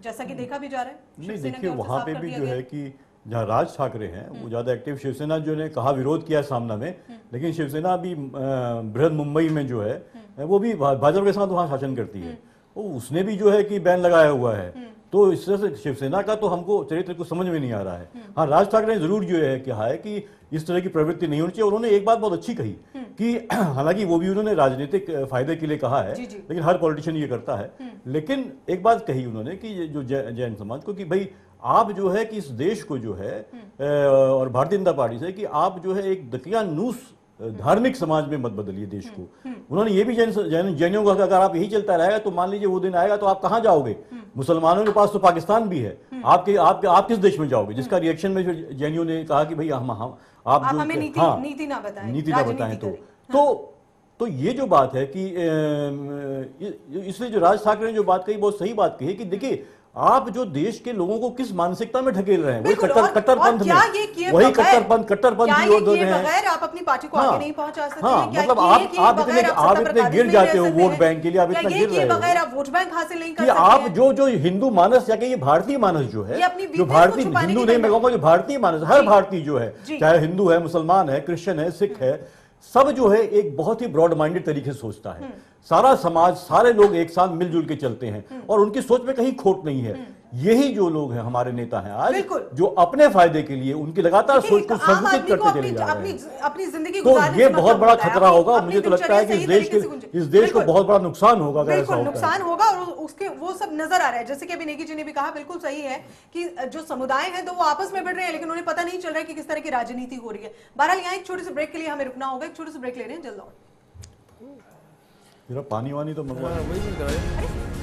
जैसा कि देखा भी जा रहा है? नहीं, देखिए वहां पे भी जो है कि जहाँ राज ठाकरे हैं वो ज्यादा एक्टिव, शिवसेना जो ने कहा विरोध किया सामना में, लेकिन शिवसेना अभी बृहद मुंबई में जो है वो भी भाजपा के साथ वहाँ शासन करती है, तो उसने भी जो है कि बैन लगाया हुआ है। तो इस तरह से शिवसेना का तो हमको चरित्र को समझ में नहीं आ रहा है। हाँ, राज ठाकरे ने जरूर जो है कहा है कि इस तरह की प्रवृत्ति नहीं होनी चाहिए। उन्होंने एक बात बहुत अच्छी कही कि हालांकि वो भी उन्होंने राजनीतिक फायदे के लिए कहा है, लेकिन हर पॉलिटिशियन ये करता है, लेकिन एक बात कही उन्होंने कि ये जो जैन समाज को कि भाई आप जो है कि इस देश को जो है और भारतीय जनता पार्टी से कि आप जो है एक दकियानूस धार्मिक समाज में मत बदलिए देश को। उन्होंने ये भी जैनियों को अगर आप यही चलता रहेगा तो मान लीजिए वो दिन आएगा तो आप कहां जाओगे? मुसलमानों के पास तो पाकिस्तान भी है, आप किस देश में जाओगे? जिसका रिएक्शन में जैनियों ने कहा कि भाई आप हमें नीति ना बताएं तो ये जो बात है कि इसलिए जो राज ठाकरे ने जो बात कही बहुत सही बात कही कि देखिए आप जो देश के लोगों को किस मानसिकता में ढकेल रहे हैं, वही कट्टरपंथ में, वही कट्टरपंथ की ओर दौड़ रहे हैं। आप अपनी पार्टी को आगे नहीं पहुंचा सकते? हाँ, मतलब आप इतने गिर जाते हो वोट बैंक के लिए, आप इतना गिर रहे हो आप वोट बैंक हासिल नहीं कर सकते। आप जो हिंदू मानस या कि ये भारतीय मानस जो है, जो भारतीय हिंदू नहीं मैं कहूँगा, जो भारतीय मानस, हर भारतीय जो है, चाहे हिंदू है, मुसलमान है, क्रिश्चियन है, सिख है, सब जो है एक बहुत ही ब्रॉड माइंडेड तरीके से सोचता है। सारा समाज, सारे लोग एक साथ मिलजुल के चलते हैं और उनकी सोच में कहीं खोट नहीं है। यही जो लोग हैं, हमारे नेता हैं आज, जो अपने फायदे के लिए उनकी लगातार सोच को संकुचित करते चले जा रहे हैं, अपनी जिंदगी तो गुजारने ये से बहुत मतलब बड़ा होता है। खतरा होगा। अपनी मुझे तो लगता है कि दिनचर्या सही तरीके से इस देश को बहुत बड़ा नुकसान होगा अगर ऐसा बिल्कुल होता है। नुकसान होगा और उसके वो सब नजर आ रहा है। जैसे कि अभी नेगी जी ने भी कहा, बिल्कुल सही है कि जो समुदाय है तो वो आपस में बढ़ रहे हैं, लेकिन उन्हें पता नहीं चल रहा है कि किस तरह की राजनीति हो रही है। बहरहाल यहाँ एक छोटे से ब्रेक के लिए हमें रुकना होगा, एक छोटे से ब्रेक ले रहे हैं, जल्द लौट। जरा पानी वानी तो मंगवा। वही चीज कर रहे हैं।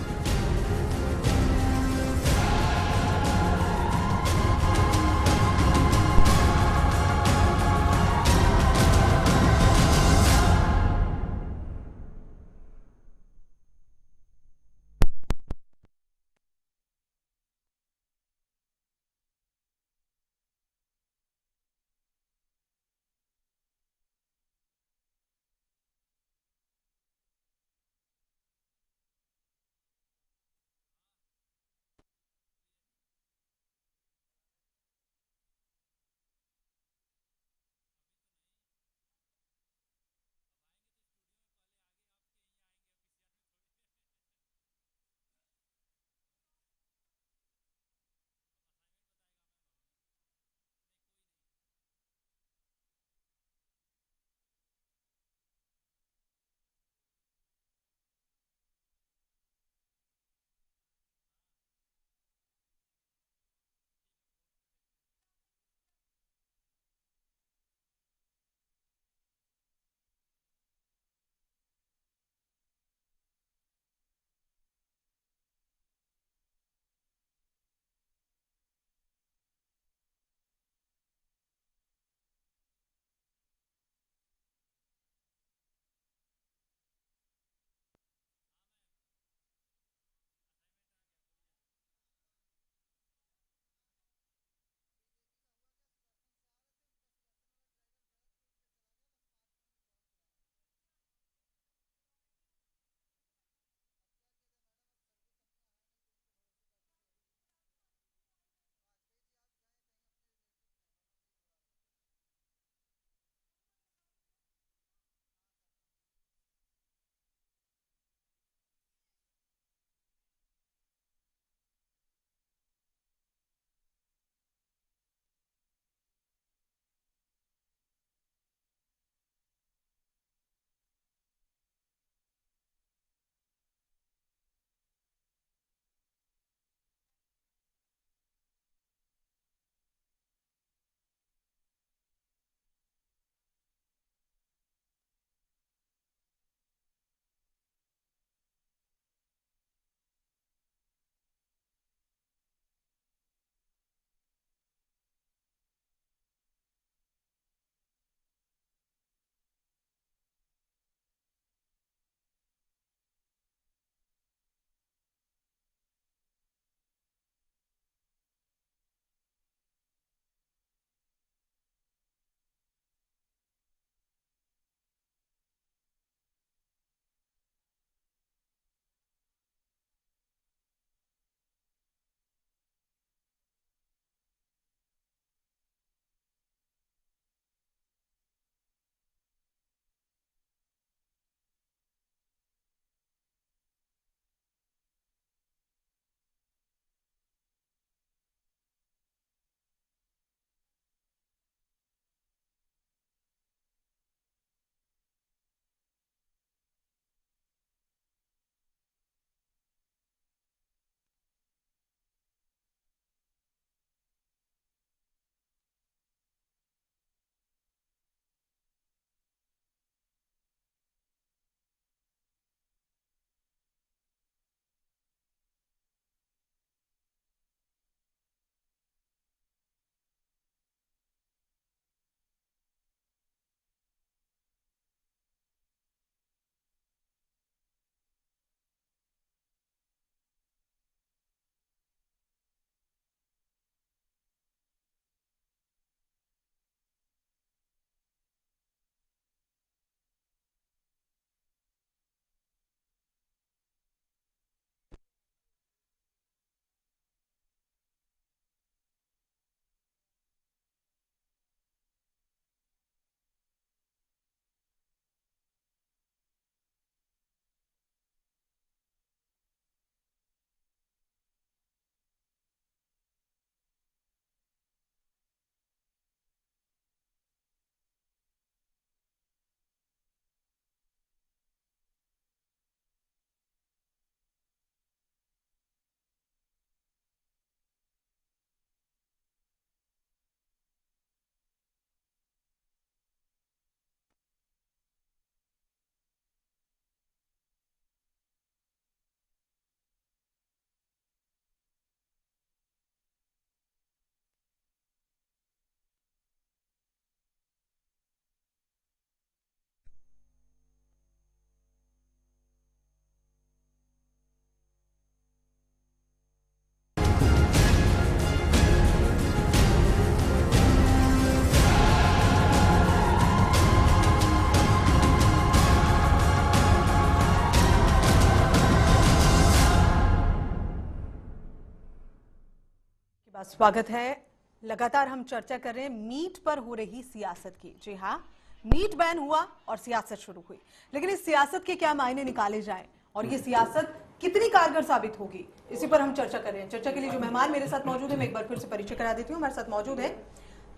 स्वागत है। लगातार हम चर्चा कर रहे हैं मीट पर हो रही सियासत की। जी हाँ, मीट बैन हुआ और सियासत शुरू हुई, लेकिन इस सियासत के क्या मायने निकाले जाएं और ये सियासत कितनी कारगर साबित होगी, इसी पर हम चर्चा कर रहे हैं। चर्चा के लिए जो मेहमान मेरे साथ मौजूद है, मैं एक बार फिर से परिचय करा देती हूँ। हमारे साथ मौजूद है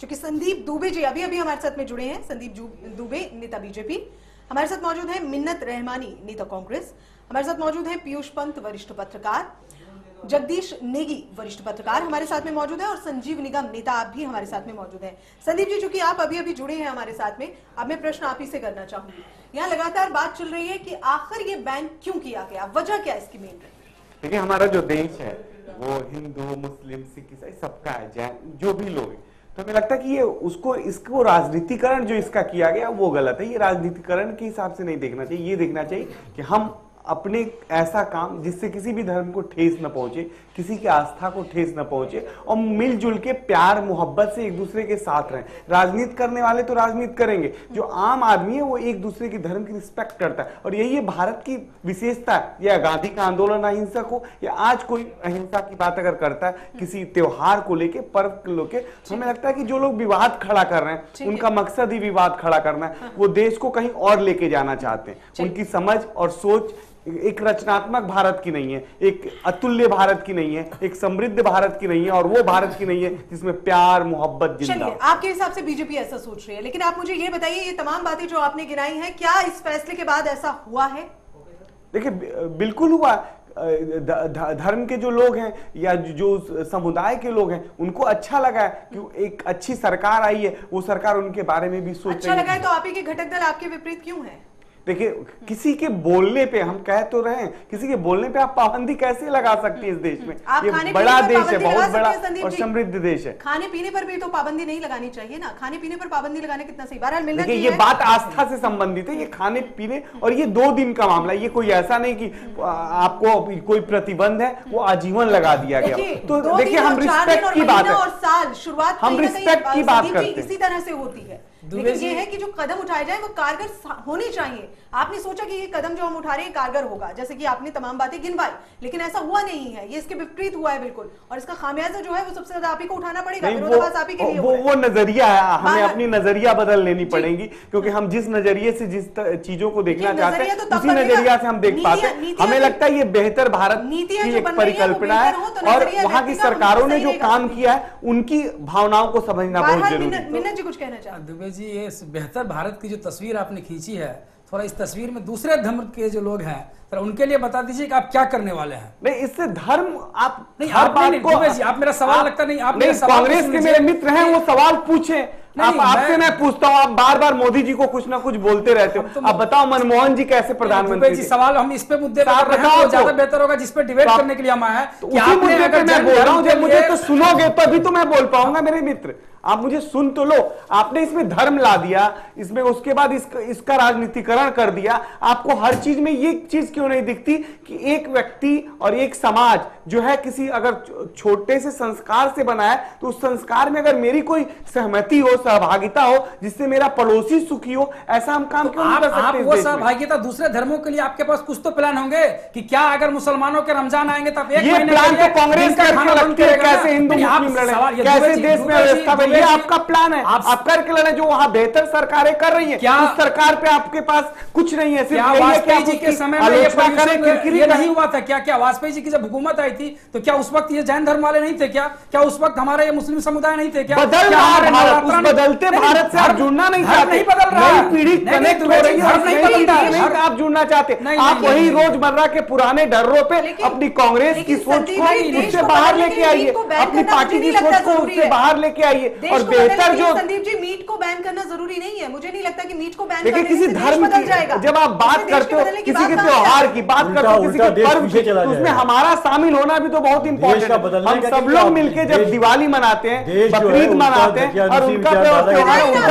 चूंकि संदीप दुबे जी अभी अभी हमारे साथ में जुड़े हैं। संदीप दुबे, नेता बीजेपी। हमारे साथ मौजूद है मिन्नत रहमानी, नेता कांग्रेस। हमारे साथ मौजूद है पीयूष पंत, वरिष्ठ पत्रकार। जगदीश नेगी, वरिष्ठ पत्रकार हमारे साथ में मौजूद है। और संजीव निगम, नेता, आप भी हमारे साथ में मौजूद हैं। संदीप जी, चूंकि आप अभी अभी जुड़े हैं हमारे साथ में, अब मैं प्रश्न आप ही से करना चाहूंगी। यहाँ लगातार बात चल रही है कि आखिर ये बैन क्यों किया गया, वजह क्या इसकी मेन रही? देखिए, हमारा जो देश है वो हिंदू, मुस्लिम, सिख, ईसाई सबका है, जैन, जो भी लोग हैं। तो हमें लगता है कि ये इसको राजनीतिकरण जो इसका किया गया वो गलत है। ये राजनीतिकरण के हिसाब से नहीं देखना चाहिए। ये देखना चाहिए कि हम अपने ऐसा काम जिससे किसी भी धर्म को ठेस न पहुंचे, किसी की आस्था को ठेस न पहुंचे, और मिलजुल के प्यार मोहब्बत से एक दूसरे के साथ रहें। राजनीति करने वाले तो राजनीति करेंगे, जो आम आदमी है वो एक दूसरे की धर्म की रिस्पेक्ट करता है। और यही है भारत की विशेषता है। या गांधी का आंदोलन अहिंसक हो, या आज कोई अहिंसा की बात अगर करता है किसी त्योहार को लेके, पर्व को लेके, हमें लगता है कि जो लोग विवाद खड़ा कर रहे हैं उनका मकसद ही विवाद खड़ा करना है। वो देश को कहीं और लेके जाना चाहते हैं। उनकी समझ और सोच एक रचनात्मक भारत की नहीं है, एक अतुल्य भारत की नहीं है, एक समृद्ध भारत की नहीं है, और वो भारत की नहीं है जिसमें प्यार मोहब्बत जिंदा हो। आपके हिसाब से बीजेपी ऐसा सोच रही है, लेकिन आप मुझे ये बताइए, ये तमाम बातें जो आपने गिनाई हैं, क्या इस फैसले के बाद ऐसा हुआ है? देखिए, बिल्कुल हुआ। धर्म के जो लोग हैं या जो समुदाय के लोग हैं उनको अच्छा लगा है कि एक अच्छी सरकार आई है। वो सरकार उनके बारे में भी सोच अच्छा लगा है, तो आप ही के घटक दल आपके विपरीत क्यों है? देखिए, किसी के बोलने पे, हम कह तो रहे हैं, किसी के बोलने पे आप पाबंदी कैसे लगा सकती है इस देश में? ये बड़ा देश है, बहुत बड़ा और समृद्ध देश है। खाने पीने पर भी तो पाबंदी नहीं लगानी चाहिए ना। खाने पीने पर पाबंदी लगाना कितना सही? बहरहाल देखिए, ये बात आस्था से संबंधित है। ये खाने पीने, और ये 2 दिन का मामला, ये कोई ऐसा नहीं कि आपको कोई प्रतिबंध है वो आजीवन लगा दिया गया। तो देखिए, हम रिस्पेक्ट की बात है, शुरुआत हम रिस्पेक्ट की बात करते हैं, इसी तरह से होती है। लेकिन ये है कि जो कदम उठाए जाए वो कारगर होने चाहिए। आपने सोचा कि ये कदम जो हम उठा रहे हैं कारगर होगा, जैसे कि आपने तमाम बातें गिनवाई, लेकिन ऐसा हुआ नहीं है। ये इसके विपरीत हुआ है बिल्कुल, और इसका खामियाजा जो है वो सबसे ज्यादा आप ही को उठाना पड़ेगा। वो नजरिया है, हमें अपनी नजरिया बदल लेनी पड़ेगी, क्योंकि हम जिस नजरिए से जिस चीजों को देखना चाहते हैं उसी नजरिया से हम देख पाते हैं। हमें लगता है ये बेहतर भारत की एक परिकल्पना है, और वहां की सरकारों ने जो काम किया है उनकी भावनाओं को समझना बहुत जरूरी है। मिन्नत जी कुछ कहना चाहते हैं? दुबे जी, ये बेहतर भारत की जो तस्वीर आपने खींची है, थोड़ा इस तस्वीर में दूसरे धर्म के जो लोग हैं तो उनके लिए बता दीजिए कि आप क्या करने वाले हैं। नहीं, इससे धर्म आप नहीं, आप मेरा सवाल लगता नहीं, आप कांग्रेस के मेरे मित्र हैं, वो सवाल पूछे। आपसे मैं पूछता हूँ, आप बार बार मोदी जी को कुछ ना कुछ बोलते रहते हो। आप बताओ, मनमोहन जी कैसे प्रधानमंत्री थे? सवाल हम इस पे मुद्दे पर कर रहे हैं, ज्यादा बेहतर होगा जिस पे डिबेट करने के लिए हम आए हैं। उसी मुद्दे पे मैं बोल रहा हूँ, जब मुझे तो सुनोगे तभी तो मैं बोल पाऊंगा मेरे मित्र। आप मुझे सुन तो लो। आपने इसमें धर्म ला दिया, इसमें उसके बाद इसका राजनीतिकरण कर दिया। आपको हर चीज में ये चीज क्यों नहीं दिखती कि एक व्यक्ति और एक समाज जो है, किसी अगर छोटे से संस्कार से बना है, तो उस संस्कार में अगर मेरी कोई सहमति हो, सहभागिता हो, जिससे मेरा पड़ोसी सुखी हो, ऐसा हम काम क्यों नहीं कर सकते? वो सहभागिता दूसरे धर्मों के लिए आपके पास कुछ तो प्लान होंगे कि क्या अगर मुसलमानों के रमजान आएंगे तब एक ये प्लान तो कांग्रेस करके लगती है, कैसे हिंदू मुस्लिम लड़े, कैसे देश में व्यवस्था, ये आपका प्लान है। आप करके लड़े, जो वहां बेहतर सरकारें कर रही है, क्या उस सरकार पे आपके पास कुछ नहीं है? सिर्फ वाजपेयी जी के समय में ये नहीं हुआ था क्या? क्या वाजपेयी जी की जब हुकूमत आई थी तो क्या उस वक्त ये जैन धर्म वाले नहीं थे क्या? क्या उस वक्त हमारा ये मुस्लिम समुदाय नहीं थे क्या? बदल रहा है भारत, उस बदलते भारत से आप जुड़ना नहीं चाहते। नहीं बदल रहा है, पीढ़ी कनेक्ट हो रही है, आप जुड़ना चाहते। आप वही रोजमर्रा के पुराने डर्रों पे अपनी कांग्रेस की सोच को उससे बाहर लेके आइए, अपनी पार्टी की सोच को उससे बाहर लेके आइए। और बेहतर जो संदीप जी, मीट को बैन करना जरूरी नहीं है। मुझे नहीं लगता कि मीट को बैन देखिए, किसी धर्म की जब आप बात करते हो, किसी के त्योहार की बात करते हो, किसी के पर्व की, तो उसमें हमारा शामिल होना भी तो बहुत इंपॉर्टेंट है। हम सब लोग मिलके जब दिवाली मनाते हैं, बकरीद मनाते हैं, और उनका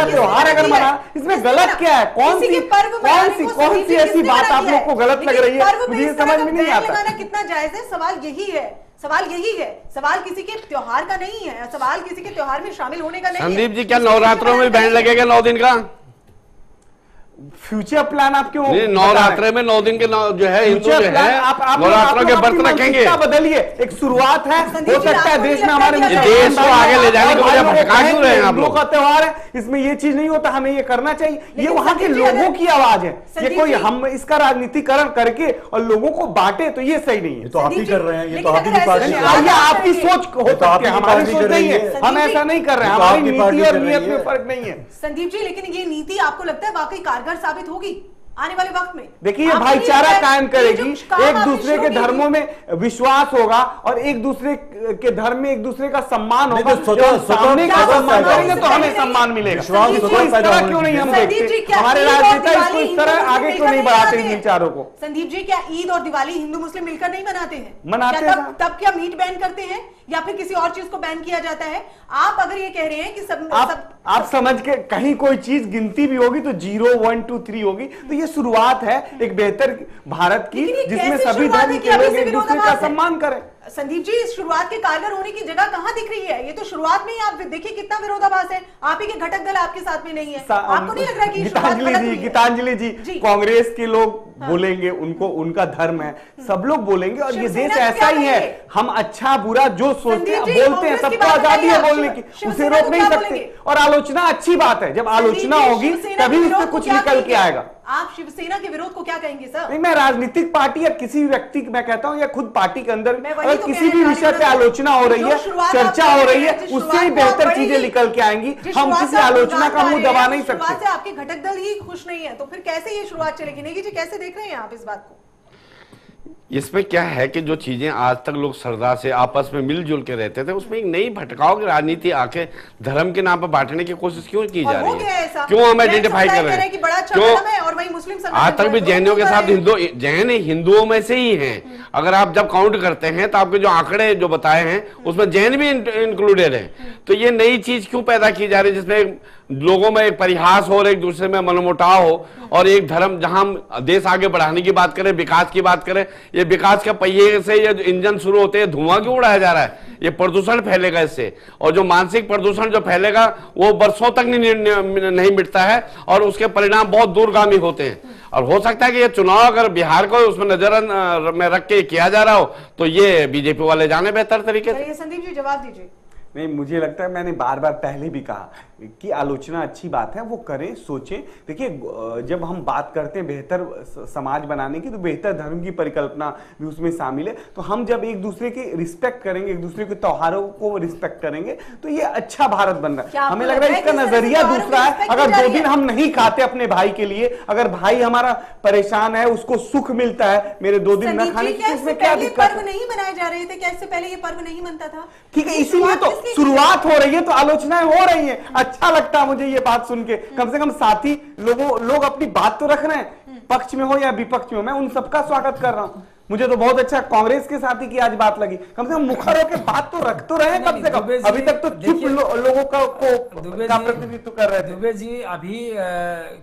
त्योहार अगर मना, इसमें गलत क्या है? कौन सी ऐसी बात आप लोग को गलत लग रही है? मुझे समझ में नहीं आता। कितना जायज है? सवाल यही है, सवाल यही है। सवाल किसी के त्योहार का नहीं है, सवाल किसी के त्योहार में शामिल होने का नहीं है। संदीप जी, क्या नवरात्रों में बैन लगेगा 9 दिन का? फ्यूचर प्लान आप क्यों नवरात्रे में 9 दिन के जो है हिंदू जो है नवरात्रों के व्रत रखेंगे। बदलिए, एक शुरुआत है, हो सकता है देश में हमारे देश को आगे ले जाने के लिए भटका क्यों रहे हैं आप लोग? का त्योहार है, इसमें ये चीज नहीं होता, हमें ये करना चाहिए। ये वहां के लोगों की आवाज है, ये कोई हम इसका राजनीतिकरण करके और लोगों को बांटे तो ये सही नहीं है। तो आप ही कर रहे हैं, ये तो आप ही की पार्टी आपकी सोच हो सकती है, हमारी सोच नहीं है, हम ऐसा नहीं कर रहे हैं, हमारी नीति और नियत में फर्क नहीं है। संदीप जी, लेकिन ये नीति आपको लगता है वाकई कारगर साबित होगी आने वाले वक्त में? देखिए, भाईचारा कायम करेगी, एक दूसरे के धर्मों में विश्वास होगा और एक दूसरे के धर्म में एक दूसरे का सम्मान होगा। सामने का सम्मान करेंगे तो हमें सम्मान मिलेगा। इसको इस तरह क्यों नहीं हम देखते? हमारे राजनेता इसको इस तरह आगे क्यों नहीं बढ़ाते इन विचारों को? संदीप जी, क्या ईद और दिवाली हिंदू मुस्लिम मिलकर नहीं मनाते हैं? मनाते हैं। तब क्या मीट बैन करते हैं या फिर किसी और चीज को बैन किया जाता है? आप अगर ये कह रहे हैं कि आप समझ के कहीं कोई चीज गिनती भी होगी तो 0 1 2 3 होगी, तो ये शुरुआत है एक बेहतर भारत की, जिसमें सभी धर्म के लोग एक दूसरे का सम्मान करें। संदीप जी, इस शुरुआत के कारगर होने की जगह कहां दिख रही है? ये तो शुरुआत में ही आप देखिए कितना विरोधाभास है। आप ही के घटक दल आपके साथ में नहीं है, आपको नहीं लग रहा कि गीतांजलि जी, कांग्रेस के लोग बोलेंगे, उनको उनका धर्म है, सब लोग बोलेंगे और ये देश ऐसा ही है। हम अच्छा बुरा जो सोचते बोलते हैं, सबको आजादी है बोलने की, उसे रोक नहीं सकते। और आलोचना अच्छी बात है, जब आलोचना होगी तभी उससे कुछ निकल के आएगा। आप शिवसेना के विरोध को क्या कहेंगे सर? नहीं, मैं राजनीतिक पार्टी या किसी भी व्यक्ति मैं कहता हूं या खुद पार्टी के अंदर अगर किसी भी विषय पे आलोचना हो रही है, चर्चा हो रही है, उससे ही बेहतर चीजें निकल के आएंगी। हम किसी आलोचना का मुंह दबा नहीं सकते। आपके घटक दल ही खुश नहीं है तो फिर कैसे ये शुरुआत चलेगी? नेगी जी, कैसे देख रहे हैं आप इस बात को? इसमें क्या है कि जो चीजें आज तक लोग श्रद्धा से आपस में मिलजुल के रहते थे, उसमें एक नई भटकाव की राजनीति आके धर्म के नाम पर बांटने की कोशिश क्यों की जा रही है? क्यों हम आइडेंटिफाई कर रहे हैं? क्यों आज तक भी जैनियों के साथ जैन हिंदुओं में से ही हैं। अगर आप जब काउंट करते हैं तो आपके जो आंकड़े जो बताए हैं उसमें जैन भी इंक्लूडेड है। तो ये नई चीज क्यों पैदा की जा रही है जिसमें लोगों में एक परिहास हो और एक दूसरे में मनमुटाव हो? और एक धर्म, जहां हम देश आगे बढ़ाने की बात करें, विकास की बात करें, ये विकास के पहिए से ये इंजन शुरू होते हैं, धुआं क्यों उड़ाया जा रहा है? ये प्रदूषण फैलेगा इससे, और जो मानसिक प्रदूषण जो फैलेगा वो बरसों तक नहीं मिटता है और उसके परिणाम बहुत दूरगामी होते हैं। और हो सकता है कि ये चुनाव अगर बिहार को उसमें नजर में रख के किया जा रहा हो तो ये बीजेपी वाले जाने बेहतर तरीके से। संदीप जी, जवाब दीजिए। नहीं, मुझे लगता है मैंने बार बार पहले भी कहा कि आलोचना अच्छी बात है, वो करें, सोचें। देखिए, जब हम बात करते हैं बेहतर समाज बनाने की तो बेहतर धर्म की परिकल्पना भी उसमें शामिल है। तो हम जब एक दूसरे की रिस्पेक्ट करेंगे, एक दूसरे के त्योहारों को रिस्पेक्ट करेंगे तो ये अच्छा भारत बन रहा है। हमें लग रहा है इसका नजरिया दूसरा है। अगर 2 दिन हम नहीं खाते अपने भाई के लिए, अगर भाई हमारा परेशान है, उसको सुख मिलता है मेरे 2 दिन न खाने की, इसमें क्या दिक्कत? पर्व नहीं मनाए जा रहे थे क्या? इससे पहले ये पर्व नहीं मनता था? ठीक है, इसीलिए तो शुरुआत हो रही है तो आलोचनाएं हो रही है। अच्छा लगता है मुझे ये बात सुन के, कम से कम साथी लोग अपनी बात तो रख रहे हैं, पक्ष में हो या विपक्ष में हो। मैं उन सबका स्वागत कर रहा हूं। मुझे तो बहुत अच्छा कांग्रेस के साथी की आज बात लगी, कम से कम मुखर होकर बात तो रख तो रहे कम से कम। अभी तक तो चुप लोगों का प्रतिनिधित्व कर रहे थे। दुबे जी, अभी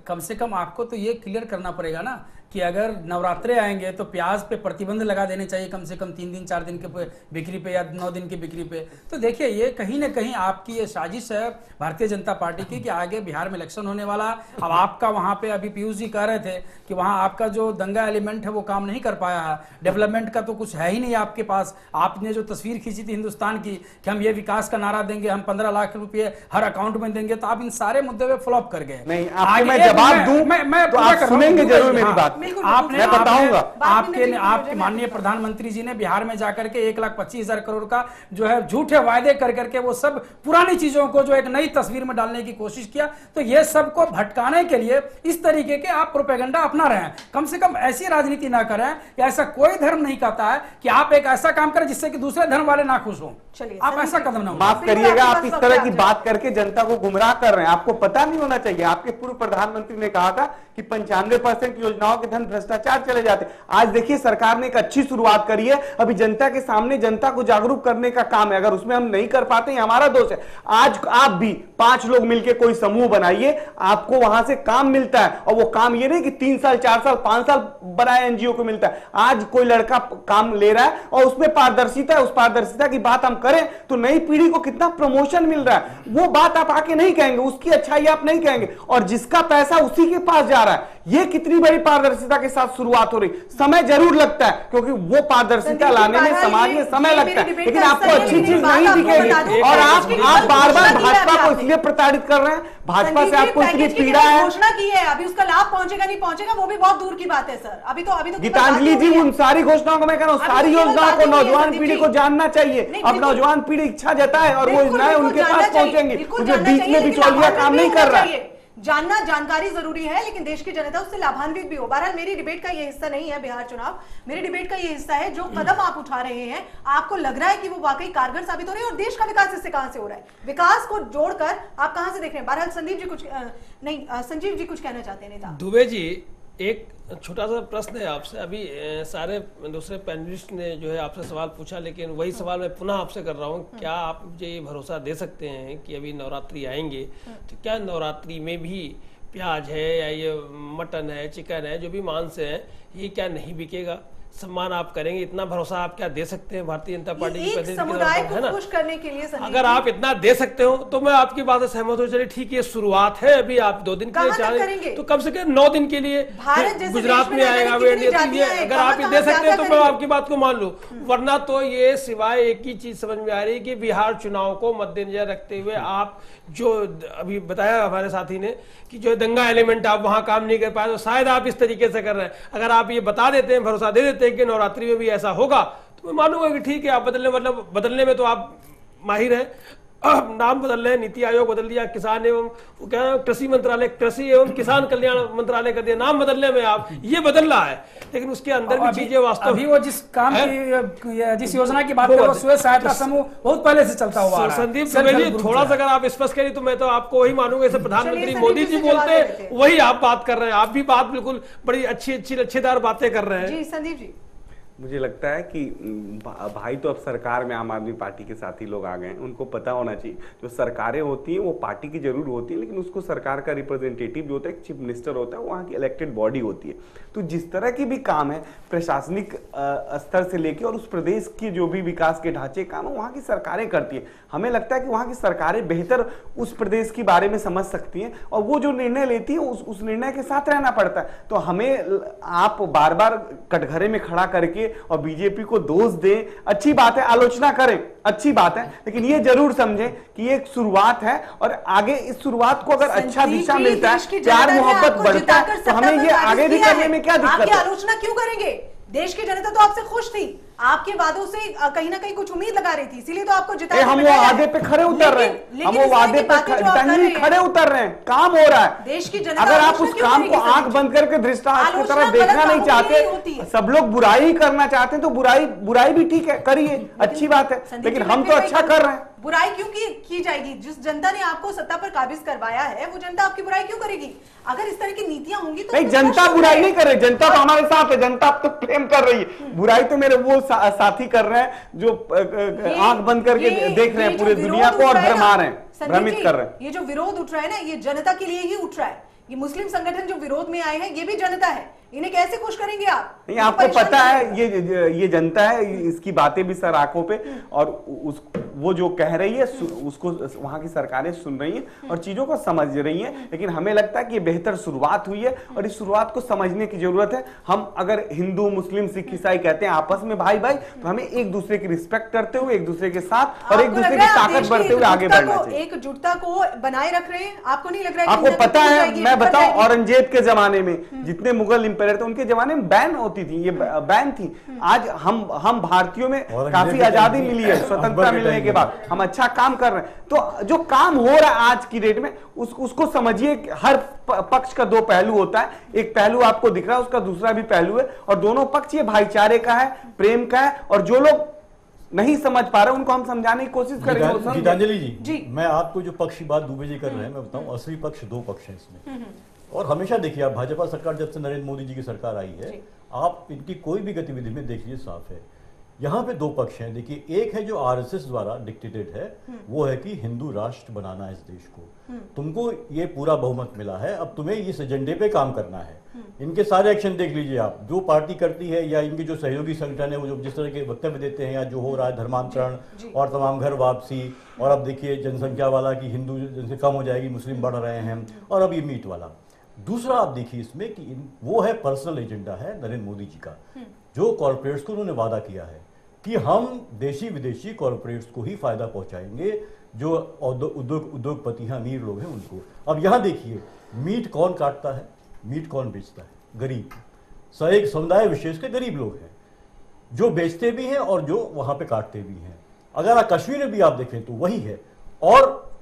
कम से कम आपको तो ये क्लियर करना पड़ेगा ना कि अगर नवरात्रे आएंगे तो प्याज पे प्रतिबंध लगा देने चाहिए, कम से कम 3 दिन 4 दिन के बिक्री पे या 9 दिन की बिक्री पे। तो देखिए, ये कहीं ना कहीं आपकी ये साजिश है भारतीय जनता पार्टी की कि आगे बिहार में इलेक्शन होने वाला। अब आपका वहां पे अभी पीयूष जी कह रहे थे कि वहां आपका जो दंगा एलिमेंट है वो काम नहीं कर पाया है, डेवलपमेंट का तो कुछ है ही नहीं आपके पास। आपने जो तस्वीर खींची थी हिंदुस्तान की कि हम ये विकास का नारा देंगे, हम 15 लाख रुपए हर अकाउंट में देंगे, तो आप इन सारे मुद्दे पे फ्लॉप कर गए। नहीं, आपको मैं जवाब दूं मैं तो आप सुनेंगे जरूर मेरी बात। आपने बताऊंगा। आपके माननीय प्रधानमंत्री जी ने बिहार में जाकर के 1,25,000 करोड़ का जो है झूठे वायदे कर करके वो सब पुरानी चीजों को जो एक नई तस्वीर में डालने की कोशिश किया। तो ये सबको भटकाने के लिए इस तरीके के आप प्रोपेगेंडा अपना रहे हैं। कम से कम ऐसी राजनीति ना करें। ऐसा कोई धर्म नहीं कहता है कि आप एक ऐसा काम करें जिससे कि दूसरे धर्म वाले ना खुश हो। आप ऐसा कदम ना, माफ करिएगा, आप इस तरह की बात करके जनता को गुमराह कर रहे हैं। आपको पता नहीं होना चाहिए। आपके पूर्व प्रधानमंत्री ने कहा था कि 95% योजनाओं के धन भ्रष्टाचार चले जाते। आज देखिए सरकार ने एक अच्छी शुरुआत करी है, अभी जनता के सामने जनता को जागरूक करने का काम है, अगर उसमें हम नहीं कर पाते हमारा दोष है। आज आप भी 5 लोग मिलकर कोई समूह बनाइए, आपको वहां से काम मिलता है, और वो काम ये नहीं कि 3 साल 4 साल 5 साल बनाए एनजीओ को मिलता है। आज कोई लड़का काम ले रहा है और उसमें पारदर्शिता है, उस पारदर्शिता की बात हम करें तो नई पीढ़ी को कितना प्रमोशन मिल रहा है, वो बात आप आके नहीं कहेंगे, उसकी अच्छाई आप नहीं कहेंगे, और जिसका पैसा उसी के पास जा रहा है। ये कितनी बड़ी पारदर्शिता के साथ शुरुआत हो रही। समय जरूर लगता है क्योंकि वो पारदर्शिता लाने में समाज में समय लगता है, लेकिन आपको अच्छी चीज नहीं दिखेगी। और आप बार बार भाजपा को इसलिए प्रताड़ित कर रहे हैं, भाजपा से आपको इतनी पीड़ा है। घोषणा की है, अभी उसका लाभ पहुंचेगा नहीं पहुंचेगा वो भी बहुत दूर की बात है सर। अभी तो गीतांजलि जी, उन सारी घोषणाओं को मैं कह रहा हूँ, सारी योजनाओं को नौजवान पीढ़ी को जानना चाहिए। अब नौजवान पीढ़ी इच्छा जताए और वो योजनाएं उनके पास पहुंचेंगी, उसमें बीच में बिचौलिया काम नहीं कर रहा है। जानना, जानकारी जरूरी है, लेकिन देश की जनता उससे लाभान्वित भी हो। बहरहाल मेरी डिबेट का ये हिस्सा नहीं है बिहार चुनाव, मेरी डिबेट का ये हिस्सा है जो कदम आप उठा रहे हैं, आपको लग रहा है कि वो वाकई कारगर साबित हो रहे हैं, और देश का विकास इससे कहां से हो रहा है, विकास को जोड़कर आप कहां से देख रहे हैं। बहरहाल संजीव जी कुछ कहना चाहते हैं। नेता दुबे जी, एक छोटा सा प्रश्न है आपसे। अभी सारे दूसरे पैनलिस्ट ने जो है आपसे सवाल पूछा, लेकिन वही सवाल मैं पुनः आपसे कर रहा हूँ। क्या आप मुझे ये भरोसा दे सकते हैं कि अभी नवरात्रि आएंगे तो क्या नवरात्रि में भी प्याज है या ये मटन है, चिकन है, जो भी मांस है, ये क्या नहीं बिकेगा? सम्मान आप करेंगे, इतना भरोसा आप क्या दे सकते हैं भारतीय जनता पार्टी की समुदाय को खुश करने के लिए? अगर आप इतना दे सकते हो तो मैं आपकी बात से सहमत हूँ। चलिए ठीक है, शुरुआत है, अभी आप 2 दिन के लिए चाहेंगे तो कम से कम 9 दिन के लिए गुजरात में आएगा। अगर आप ये दे सकते हैं तो मैं आपकी बात को मान लूं, वरना तो ये सिवाय एक ही चीज समझ में आ रही है कि बिहार चुनाव को मद्देनजर रखते हुए आप जो अभी बताया हमारे साथी ने कि जो दंगा एलिमेंट आप वहां काम नहीं कर पाए, तो शायद आप इस तरीके से कर रहे हैं। अगर आप ये बता देते हैं, भरोसा दे देते हैं कि नवरात्रि में भी ऐसा होगा, तो मैं मानूंगा कि ठीक है, आप बदलने में तो आप माहिर हैं। नाम बदल रहे हैं, नीति आयोग बदल दिया, किसान एवं वो क्या कृषि मंत्रालय, कृषि एवं किसान कल्याण मंत्रालय कर दिया, नाम बदलने में आप ये बदल रहा है, लेकिन उसके अंदर भी चीजें वास्तव अभी वो जिस काम की जिस योजना की बात कर रहे हो, स्वयं सहायता समूह बहुत पहले से चलता हुआ आ रहा है। संदीप दुबे जी, थोड़ा सा अगर आप स्पष्ट करिए तो मैं तो आपको वही मानूंगा जैसे प्रधानमंत्री मोदी जी बोलते हैं वही आप बात कर रहे हैं। आप भी बात बिल्कुल बड़ी अच्छी लच्छेदार बातें कर रहे हैं। जी संदीप जी, मुझे लगता है कि भाई तो अब सरकार में आम आदमी पार्टी के साथी लोग आ गए हैं, उनको पता होना चाहिए जो सरकारें होती हैं वो पार्टी की जरूर होती है, लेकिन उसको सरकार का रिप्रेजेंटेटिव जो होता है, चीफ मिनिस्टर होता है, वहाँ की इलेक्टेड बॉडी होती है। तो जिस तरह की भी काम है प्रशासनिक स्तर से लेके और उस प्रदेश की जो भी विकास के ढांचे काम है वहाँ की सरकारें करती है। हमें लगता है कि वहाँ की सरकारें बेहतर उस प्रदेश के बारे में समझ सकती हैं और वो जो निर्णय लेती है उस निर्णय के साथ रहना पड़ता है। तो हमें आप बार बार कटघरे में खड़ा करके और बीजेपी को दोष दें, अच्छी बात है, आलोचना करें, अच्छी बात है, लेकिन ये जरूर समझें कि एक शुरुआत है और आगे इस शुरुआत को अगर अच्छा दिशा मिलता है, प्यार मोहब्बत बढ़ता है, तो हमें ये आगे भी करने में क्या दिक्कत है? आलोचना क्यों करेंगे? देश की जनता तो आपसे खुश थी, आपके वादों से कहीं ना कहीं कुछ उम्मीद लगा रही थी, इसीलिए तो आपको जिताया। हम वो वादे पे खड़े उतर रहे हैं, हम वो वादे पे खड़े उतर रहे हैं, काम हो रहा है। देश की जनता अगर आप उस काम को आंख बंद करके दृष्टांत की तरह देखना नहीं चाहते, सब लोग बुराई ही करना चाहते हैं, तो बुराई भी ठीक है, करिए, अच्छी बात है, लेकिन हम तो अच्छा कर रहे हैं। बुराई क्यों की जाएगी? जिस जनता ने आपको सत्ता पर काबिज करवाया है वो जनता आपकी बुराई क्यों करेगी? अगर इस तरह की नीतियां होंगी तो नहीं, जनता बुराई नहीं करे, जनता तो हमारे साथ है, जनता अब तो प्रेम कर रही है। बुराई तो मेरे वो साथी कर रहे हैं जो आंख बंद करके देख रहे हैं पूरी दुनिया को और भरमा रहे हैं, भ्रमित कर रहे हैं। ये जो विरोध उठ रहा है ना, ये जनता के लिए ही उठ रहा है। ये मुस्लिम संगठन जो विरोध में आए हैं ये भी जनता है, इन्हें कैसे खुश करेंगे आप? नहीं, आपको पता है ये जनता है, इसकी बातें भी सर आंखों पे, और वो जो कह रही है उसको वहां की सरकारें सुन रही हैं और चीजों को समझ रही हैं, लेकिन हमें लगता है कि ये बेहतर शुरुआत हुई है और इस शुरुआत को समझने की जरूरत है। हम अगर हिंदू मुस्लिम सिख ईसाई कहते हैं आपस में भाई भाई, तो हमें एक दूसरे की रिस्पेक्ट करते हुए, एक दूसरे के साथ और एक दूसरे की ताकत बढ़ते हुए आगे बढ़ना चाहिए। एकजुटता को बनाए रख रहे हैं, आपको नहीं लग रहा है? आपको पता है, मैं बताऊं, औरंगजेब के जमाने में जितने मुगल इंपेयर थे उनके जमाने में बैन होती थी, ये बैन थी। आज हम भारतीयों में काफी आजादी मिली है स्वतंत्रता मिलने के बाद, हम अच्छा काम कर रहे हैं। तो जो काम हो रहा है आज की डेट में उसको समझिए, हर पक्ष का 2 पहलू होता है, एक पहलू आपको दिख रहा है, उसका दूसरा भी पहलू है, और दोनों पक्ष ये भाईचारे का है, प्रेम का है, और जो लोग नहीं समझ पा रहे उनको हम समझाने की कोशिश करेंगे। गीतांजलि जी, मैं आपको जो पक्ष की बात दुबे जी कर रहे हैं मैं बताऊं, असली पक्ष 2 पक्ष हैं इसमें। और हमेशा देखिए आप, भाजपा सरकार जब से नरेंद्र मोदी जी की सरकार आई है, आप इनकी कोई भी गतिविधि में देखिए साफ है। यहाँ पे दो पक्ष हैं। देखिए, एक है जो आरएसएस द्वारा डिक्टेटेड है, वो है कि हिंदू राष्ट्र बनाना है इस देश को। तुमको ये पूरा बहुमत मिला है, अब तुम्हें इस एजेंडे पे काम करना है। इनके सारे एक्शन देख लीजिए आप, जो पार्टी करती है या इनके जो सहयोगी संगठन है, वो जो जिस तरह के वक्तव्य देते हैं या जो हो रहा है धर्मांतरण और तमाम घर वापसी, और अब देखिए जनसंख्या वाला कि हिंदू जनसंख्या कम हो जाएगी, मुस्लिम बढ़ रहे हैं, और अब ये मीट वाला। दूसरा आप देखिए इसमें कि वो है पर्सनल एजेंडा है नरेंद्र मोदी जी का, जो कॉर्पोरेट्स को उन्होंने वादा किया है कि हम देशी विदेशी कॉर्पोरेट्स को ही फायदा पहुंचाएंगे, जो उद्योगपति हैं, अमीर लोग हैं उनको। अब यहां देखिए, मीट कौन काटता है, मीट कौन बेचता है? गरीब। एक समुदाय विशेष के गरीब लोग हैं जो बेचते भी हैं और जो वहां पे काटते भी हैं। अगर आप कश्मीर में भी आप देखें तो वही है। और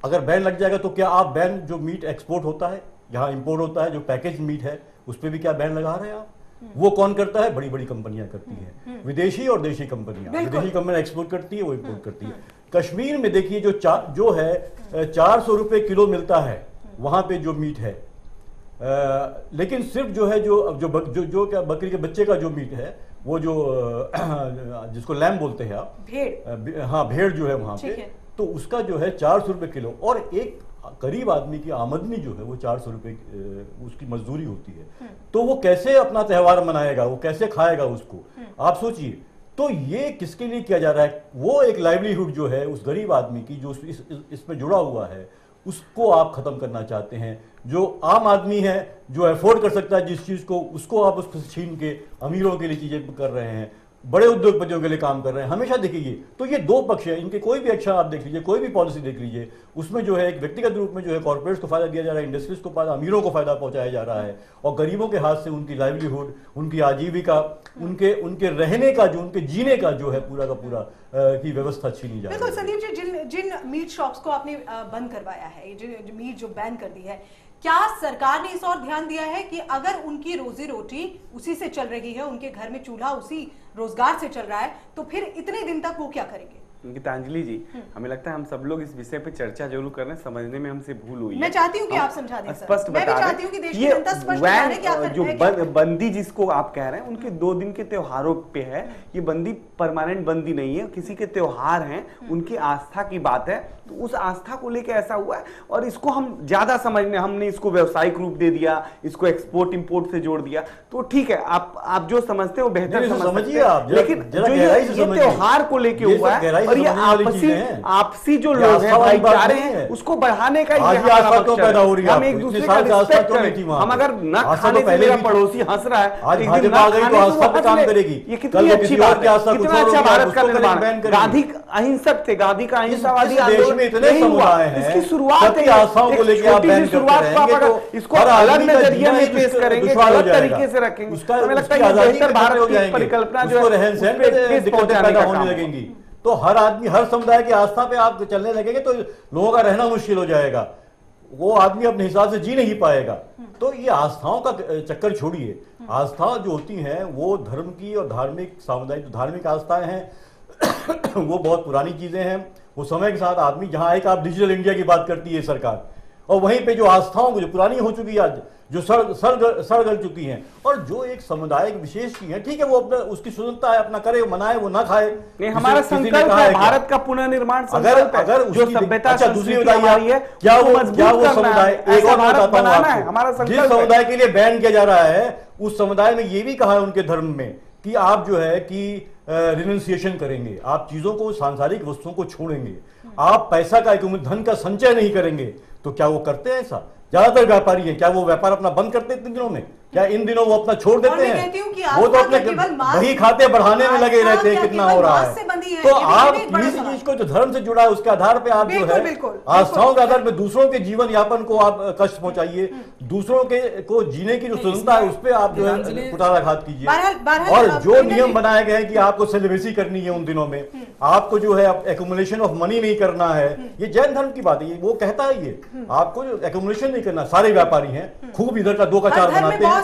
अगर बैन लग जाएगा तो क्या आप बैन, जो मीट एक्सपोर्ट होता है, यहाँ इंपोर्ट होता है, जो पैकेज मीट है, उस पर भी क्या बैन लगा रहे हैं आप? वो कौन करता है? बड़ी बड़ी कंपनियां करती हैं, विदेशी और देशी कंपनियां। विदेशी कंपनियां एक्सपोर्ट करती है, वो इंपोर्ट करती है। कश्मीर में देखिए जो है 400 रुपए किलो मिलता है वहां पे जो मीट है, लेकिन सिर्फ जो है जो क्या बकरी के बच्चे का जो मीट है, वो जो जिसको लैम बोलते हैं आप, भेड़, हाँ भेड़ जो है वहां पे, तो उसका जो है 400 रुपए किलो। और एक गरीब आदमी की आमदनी जो है वो 400 रुपए उसकी मजदूरी होती है, तो वो कैसे अपना त्योहार मनाएगा, वो कैसे खाएगा उसको? आप सोचिए। तो ये किसके लिए किया जा रहा है? वो एक लाइवलीहुड जो है उस गरीब आदमी की, जो इसमें जुड़ा हुआ है, उसको आप खत्म करना चाहते हैं। जो आम आदमी है, जो अफोर्ड कर सकता है जिस चीज को, उसको आप उसको छीन के अमीरों के लिए चीजें कर रहे हैं, बड़े उद्योगपतियों के लिए काम कर रहे हैं। हमेशा देखिए, तो ये दो पक्ष है, इनके कोई भी एक्शन आप देख लीजिए, कोई भी पॉलिसी देख लीजिए, उसमें जो है एक व्यक्तिगत रूप में जो है कॉर्पोरेट्स को फायदा दिया जा रहा है, इंडस्ट्रीज को फायदा, अमीरों को फायदा पहुंचाया जा रहा है, और गरीबों के हाथ से उनकी लाइवलीहुड, उनकी आजीविका, उनके रहने का, जो उनके जीने का जो है पूरा का पूरा की व्यवस्था छीनी जा रही है। बिल्कुल संदीप जी, जिन मीट शॉप्स को आपने बंद करवाया है, जो मीट जो बैन कर दी है, क्या सरकार ने इस और ध्यान दिया है कि अगर उनकी रोजी रोटी उसी से चल रही है, उनके घर में चूल्हा उसी रोजगार से चल रहा है, तो फिर इतने दिन तक वो क्या करेंगे? गीतांजलि जी, हमें लगता है हम सब लोग इस विषय पे चर्चा जरूर कर रहे हैं, समझने में हमसे भूल हुई है। मैं चाहती हूँ कि आप समझा दें, स्पष्ट बता दें। ये जो बंदी जिसको आप कह रहे हैं, उनके 2 दिन के त्योहारों पे है ये बंदी, परमानेंट बंदी नहीं है, किसी के त्योहार हैं, उनकी आस्था की बात है, तो उस आस्था को लेकर ऐसा हुआ है। और इसको हम ज्यादा समझने, हमने इसको व्यावसायिक रूप दे दिया, इसको एक्सपोर्ट इंपोर्ट से जोड़ दिया, तो ठीक है, आप जो समझते हो बेहतर समझिए आप, लेकिन जो ये त्योहार को लेके हुआ है और ये आपसी जो लोग हैं, भाईचारे हैं, उसको बढ़ाने का पैदा हो रही है। हम एक दूसरे का रिस्पेक्ट करें। हम अगर न खाने से मेरा पड़ोसी हंस रहा है, आज भाजपा आ गई तो आस्था पे काम करेगी। ये कितनी अच्छी बात है, कितना अच्छा भारत का निर्माण। गांधी अहिंसक थे, गांधी का अहिंसावादी आंदोलन इतने समुदाय हैं, इसकी शुरुआत है, आस्थाओं को लेकर आप बैन करते रहेंगे, इसको अलग नजरिए में पेश करेंगे, अलग तरीके से रखेंगे, हमें लगता है बेहतर भारत की परिकल्पना जो रहन सहन में दिक्कतें पैदा होने लगेंगी। तो हर आदमी, हर समुदाय की आस्था पे आप चलने लगेंगे तो लोगों का रहना मुश्किल हो जाएगा, वो आदमी अपने हिसाब से जी नहीं पाएगा। तो ये आस्थाओं का चक्कर छोड़िए। आस्था जो होती हैं वो धर्म की और धार्मिक, सामुदायिक धार्मिक आस्थाएं हैं वो बहुत पुरानी चीजें हैं। वो समय के साथ आदमी, जहां एक आप डिजिटल इंडिया की बात करती है सरकार, और वहीं पे जो आस्थाओं को जो पुरानी हो चुकी है आज, जो सड़ गल चुकी हैं, और जो एक समुदाय विशेष की है, ठीक है, वो अपना, उसकी स्वतंत्रता है, अपना करे, मनाए, वो ना खाए। नहीं, हमारा संकल्प है भारत का पुनर्निर्माण। अगर जो सभ्यता, दूसरी बताइए, क्या वो समुदाय, एक और बताता हूं आपको, जिस समुदाय के लिए बैन किया जा रहा है, उस समुदाय में ये भी कहा है उनके धर्म में कि आप जो है कि रिनंसिएशन करेंगे, आप चीजों को, सांसारिक वस्तुओं को छोड़ेंगे, आप पैसा का, धन का संचय नहीं करेंगे। तो क्या वो करते हैं ऐसा? ज्यादातर व्यापारी हैं, क्या वो व्यापार अपना बंद करते हैं इन दिनों में? क्या इन दिनों वो अपना छोड़ देते हैं? वो तो अपने वही खाते बढ़ाने में लगे रहते हैं, कितना हो रहा है। तो आप किसी चीज को जो धर्म से जुड़ा है उसके आधार पे आप जो है आस्थाओं के आधार पे दूसरों के जीवन यापन को आप कष्ट पहुंचाइए, दूसरों के को जीने की जो स्वतंत्रता है उस पर आप जो है कुठाराघात कीजिए। और जो नियम बनाए गए हैं कि आपको सेलिब्रेसी करनी है उन दिनों में, आपको जो है एक्युमुलेशन ऑफ मनी नहीं करना है, ये जैन धर्म की बात है, वो कहता है ये आपको एक्युमुलेशन नहीं करना। सारे व्यापारी हैं, खूब इधर का 2 का 4 बनाते हैं,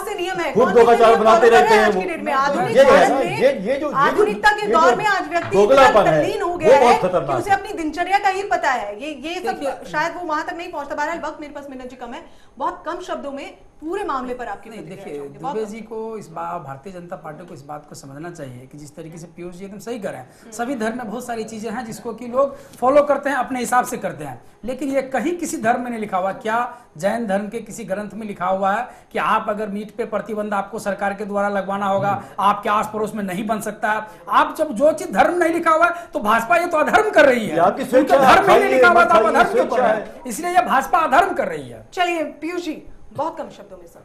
खुद 2 का 4 बनाते रहते हैं। ये जो आधुनिकता के दौर में आज व्यक्ति तल्लीन हो गया है कि उसे अपनी दिनचर्या का ही पता है। ये सब शायद वो वहां तक नहीं पहुंचता। बहरहाल वक्त मेरे पास मिनट जी कम है, बहुत कम शब्दों में पूरे मामले पर आपकी नहीं, प्रतिक्रिया देखिए चाहूंगी। दुबे जी को इस बात, भारतीय जनता पार्टी को इस बात को समझना चाहिए कि जिस तरीके से पीयूष जी एकदम सही कर रहे हैं, सभी धर्म में बहुत सारी चीजें हैं जिसको कि लोग फॉलो करते हैं, अपने हिसाब से करते हैं, लेकिन ये कहीं किसी धर्म में नहीं लिखा हुआ। क्या जैन धर्म के किसी ग्रंथ में लिखा हुआ है कि आप अगर मीट पे प्रतिबंध आपको सरकार के द्वारा लगवाना होगा, आपके आस पड़ोस में नहीं बन सकता है? आप जब जो चीज धर्म नहीं लिखा हुआ है तो भाजपा ये तो अधर्म कर रही है। आपकी स्वेच्छा उनके धर्म में नहीं लिखा हुआ तो आप अधर्म क्यों कर रहे हैं? है। इसलिए ये भाजपा अधर्म कर रही है। चलिए पीयूष जी, बहुत कम शब्दों में सर।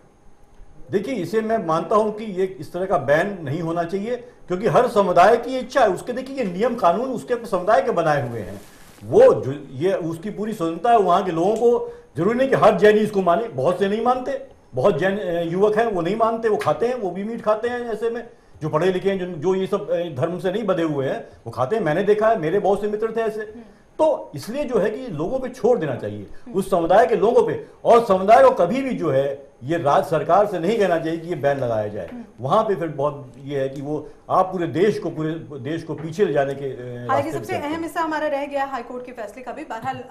देखिए, इसे मैं मानता हूं कि ये इस तरह का बैन नहीं होना चाहिए, क्योंकि हर समुदाय की इच्छा है उसके। देखिए, ये नियम कानून उसके समुदाय के बनाए हुए हैं, वो जो ये उसकी पूरी स्वतंत्रता है। वहां के लोगों को जरूरी नहीं कि हर जैन इसको माने, बहुत से नहीं मानते, बहुत जैन युवक हैं वो नहीं मानते, वो खाते हैं, वो भी मीट खाते हैं। ऐसे में जो पढ़े लिखे हैं, जो ये सब धर्म से नहीं बंधे हुए हैं, वो खाते हैं। मैंने देखा है, मेरे बहुत से मित्र थे ऐसे। तो इसलिए जो है कि लोगों पे छोड़ देना चाहिए, उस समुदाय के लोगों पे। और समुदाय को कभी भी जो है ये राज्य सरकार से नहीं कहना चाहिए कि ये बैन लगाया जाए। वहां पे फिर बहुत ये है कि वो आप पूरे देश को पीछे ले जाने के हालांकि सबसे अहम हिस्सा हमारा रह गया हाईकोर्ट के फैसले का भी। बहरहाल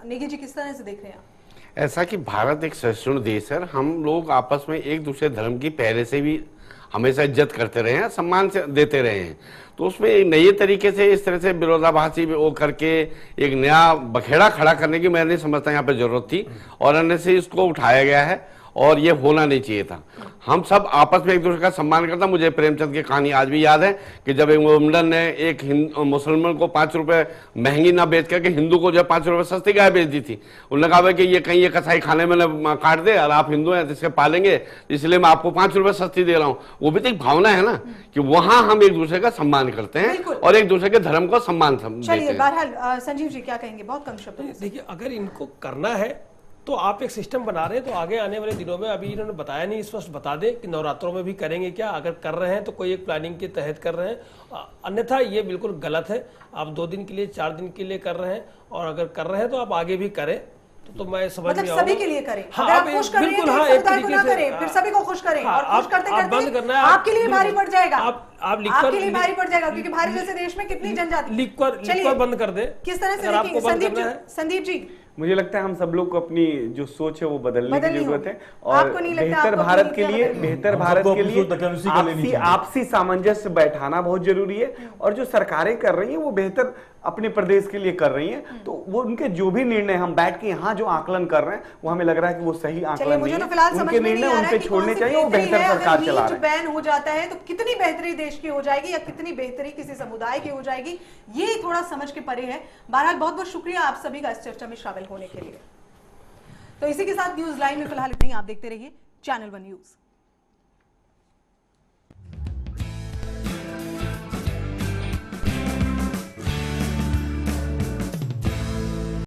नेगी जी, किस तरह से देख रहे हैं आप? ऐसा कि भारत एक सहिष्णु देश है, हम लोग आपस में एक दूसरे धर्म की पहले से भी हमेशा इज्जत करते रहे हैं, सम्मान से देते रहे हैं। तो उसमें एक नए तरीके से इस तरह से विरोधाभासी वो करके एक नया बखेड़ा खड़ा करने की मैं नहीं समझता यहाँ पे जरूरत थी, और अन्य से इसको उठाया गया है और ये होना नहीं चाहिए था। हम सब आपस में एक दूसरे का सम्मान करता। मुझे प्रेमचंद की कहानी आज भी याद है कि जब एक मुसलमान ने एक मुसलमान को 5 रुपए महंगी ना बेच करके हिंदू को जो 5 रुपए सस्ती गाय बेच दी थी। उन्होंने कहा कि ये कहीं ये कसाई खाने में काट दे और आप हिंदू हैं जिसके पालेंगे, इसलिए मैं आपको 5 रुपए सस्ती दे रहा हूँ। वो भी तो एक भावना है ना कि वहां हम एक दूसरे का सम्मान करते हैं और एक दूसरे के धर्म को सम्मान देते हैं। बहरहाल संजीव जी क्या कहेंगे, बहुत कम शब्दों में? देखिए, अगर इनको करना है तो आप एक सिस्टम बना रहे हैं, तो आगे आने वाले दिनों में, अभी इन्होंने बताया नहीं, स्पष्ट बता दें कि नवरात्रों में भी करेंगे क्या। अगर कर रहे हैं तो कोई एक प्लानिंग के तहत कर रहे हैं, अन्यथा ये बिल्कुल गलत है। आप 2 दिन के लिए 4 दिन के लिए कर रहे हैं, और अगर कर रहे हैं तो आप आगे भी करें। तो मैं समझ मतलब नहीं सभी के लिए करें। हाँ, अगर आप खुश कर रहे हैं तो एक समुदाय को ना करें, फिर सभी को खुश करें। हाँ, और खुश करते करते बंद करना है, आपके लिए भारी पड़ जाएगा। आप लिख आपके लिए भारी पड़ जाएगा, क्योंकि भारत जैसे देश में कितनी जनजाति। लिख कर बंद कर दे। किस तरह से आपको बंद करना है? संदीप जी, मुझे लगता है हम सब लोग को अपनी जो सोच है वो बदलने की जरूरत है, और आपको नहीं लगता बेहतर आपको भारत अपनी के लिए, नीतियां बेहतर भारत के लिए आपसी आपसी सामंजस्य बैठाना बहुत जरूरी है। और जो सरकारें कर रही हैं वो बेहतर अपने प्रदेश के लिए कर रही हैं, तो वो उनके जो भी निर्णय हम बैठ के यहाँ जो आकलन कर रहे हैं वो हमें लग रहा है कि वो सही आकलन नहीं है। उनके निर्णय उन पे छोड़ने चाहिए, वो बेहतर सरकार चला रहे हैं। बैन हो जाता है तो कितनी बेहतरी देश की हो जाएगी या कितनी बेहतरी किसी समुदाय की हो जाएगी, ये थोड़ा समझ के परे है। बहरहाल बहुत बहुत शुक्रिया आप सभी का इस चर्चा में शामिल होने के लिए। तो इसी के साथ न्यूज लाइव में फिलहाल इतना ही। आप देखते रहिए चैनल 1 न्यूज।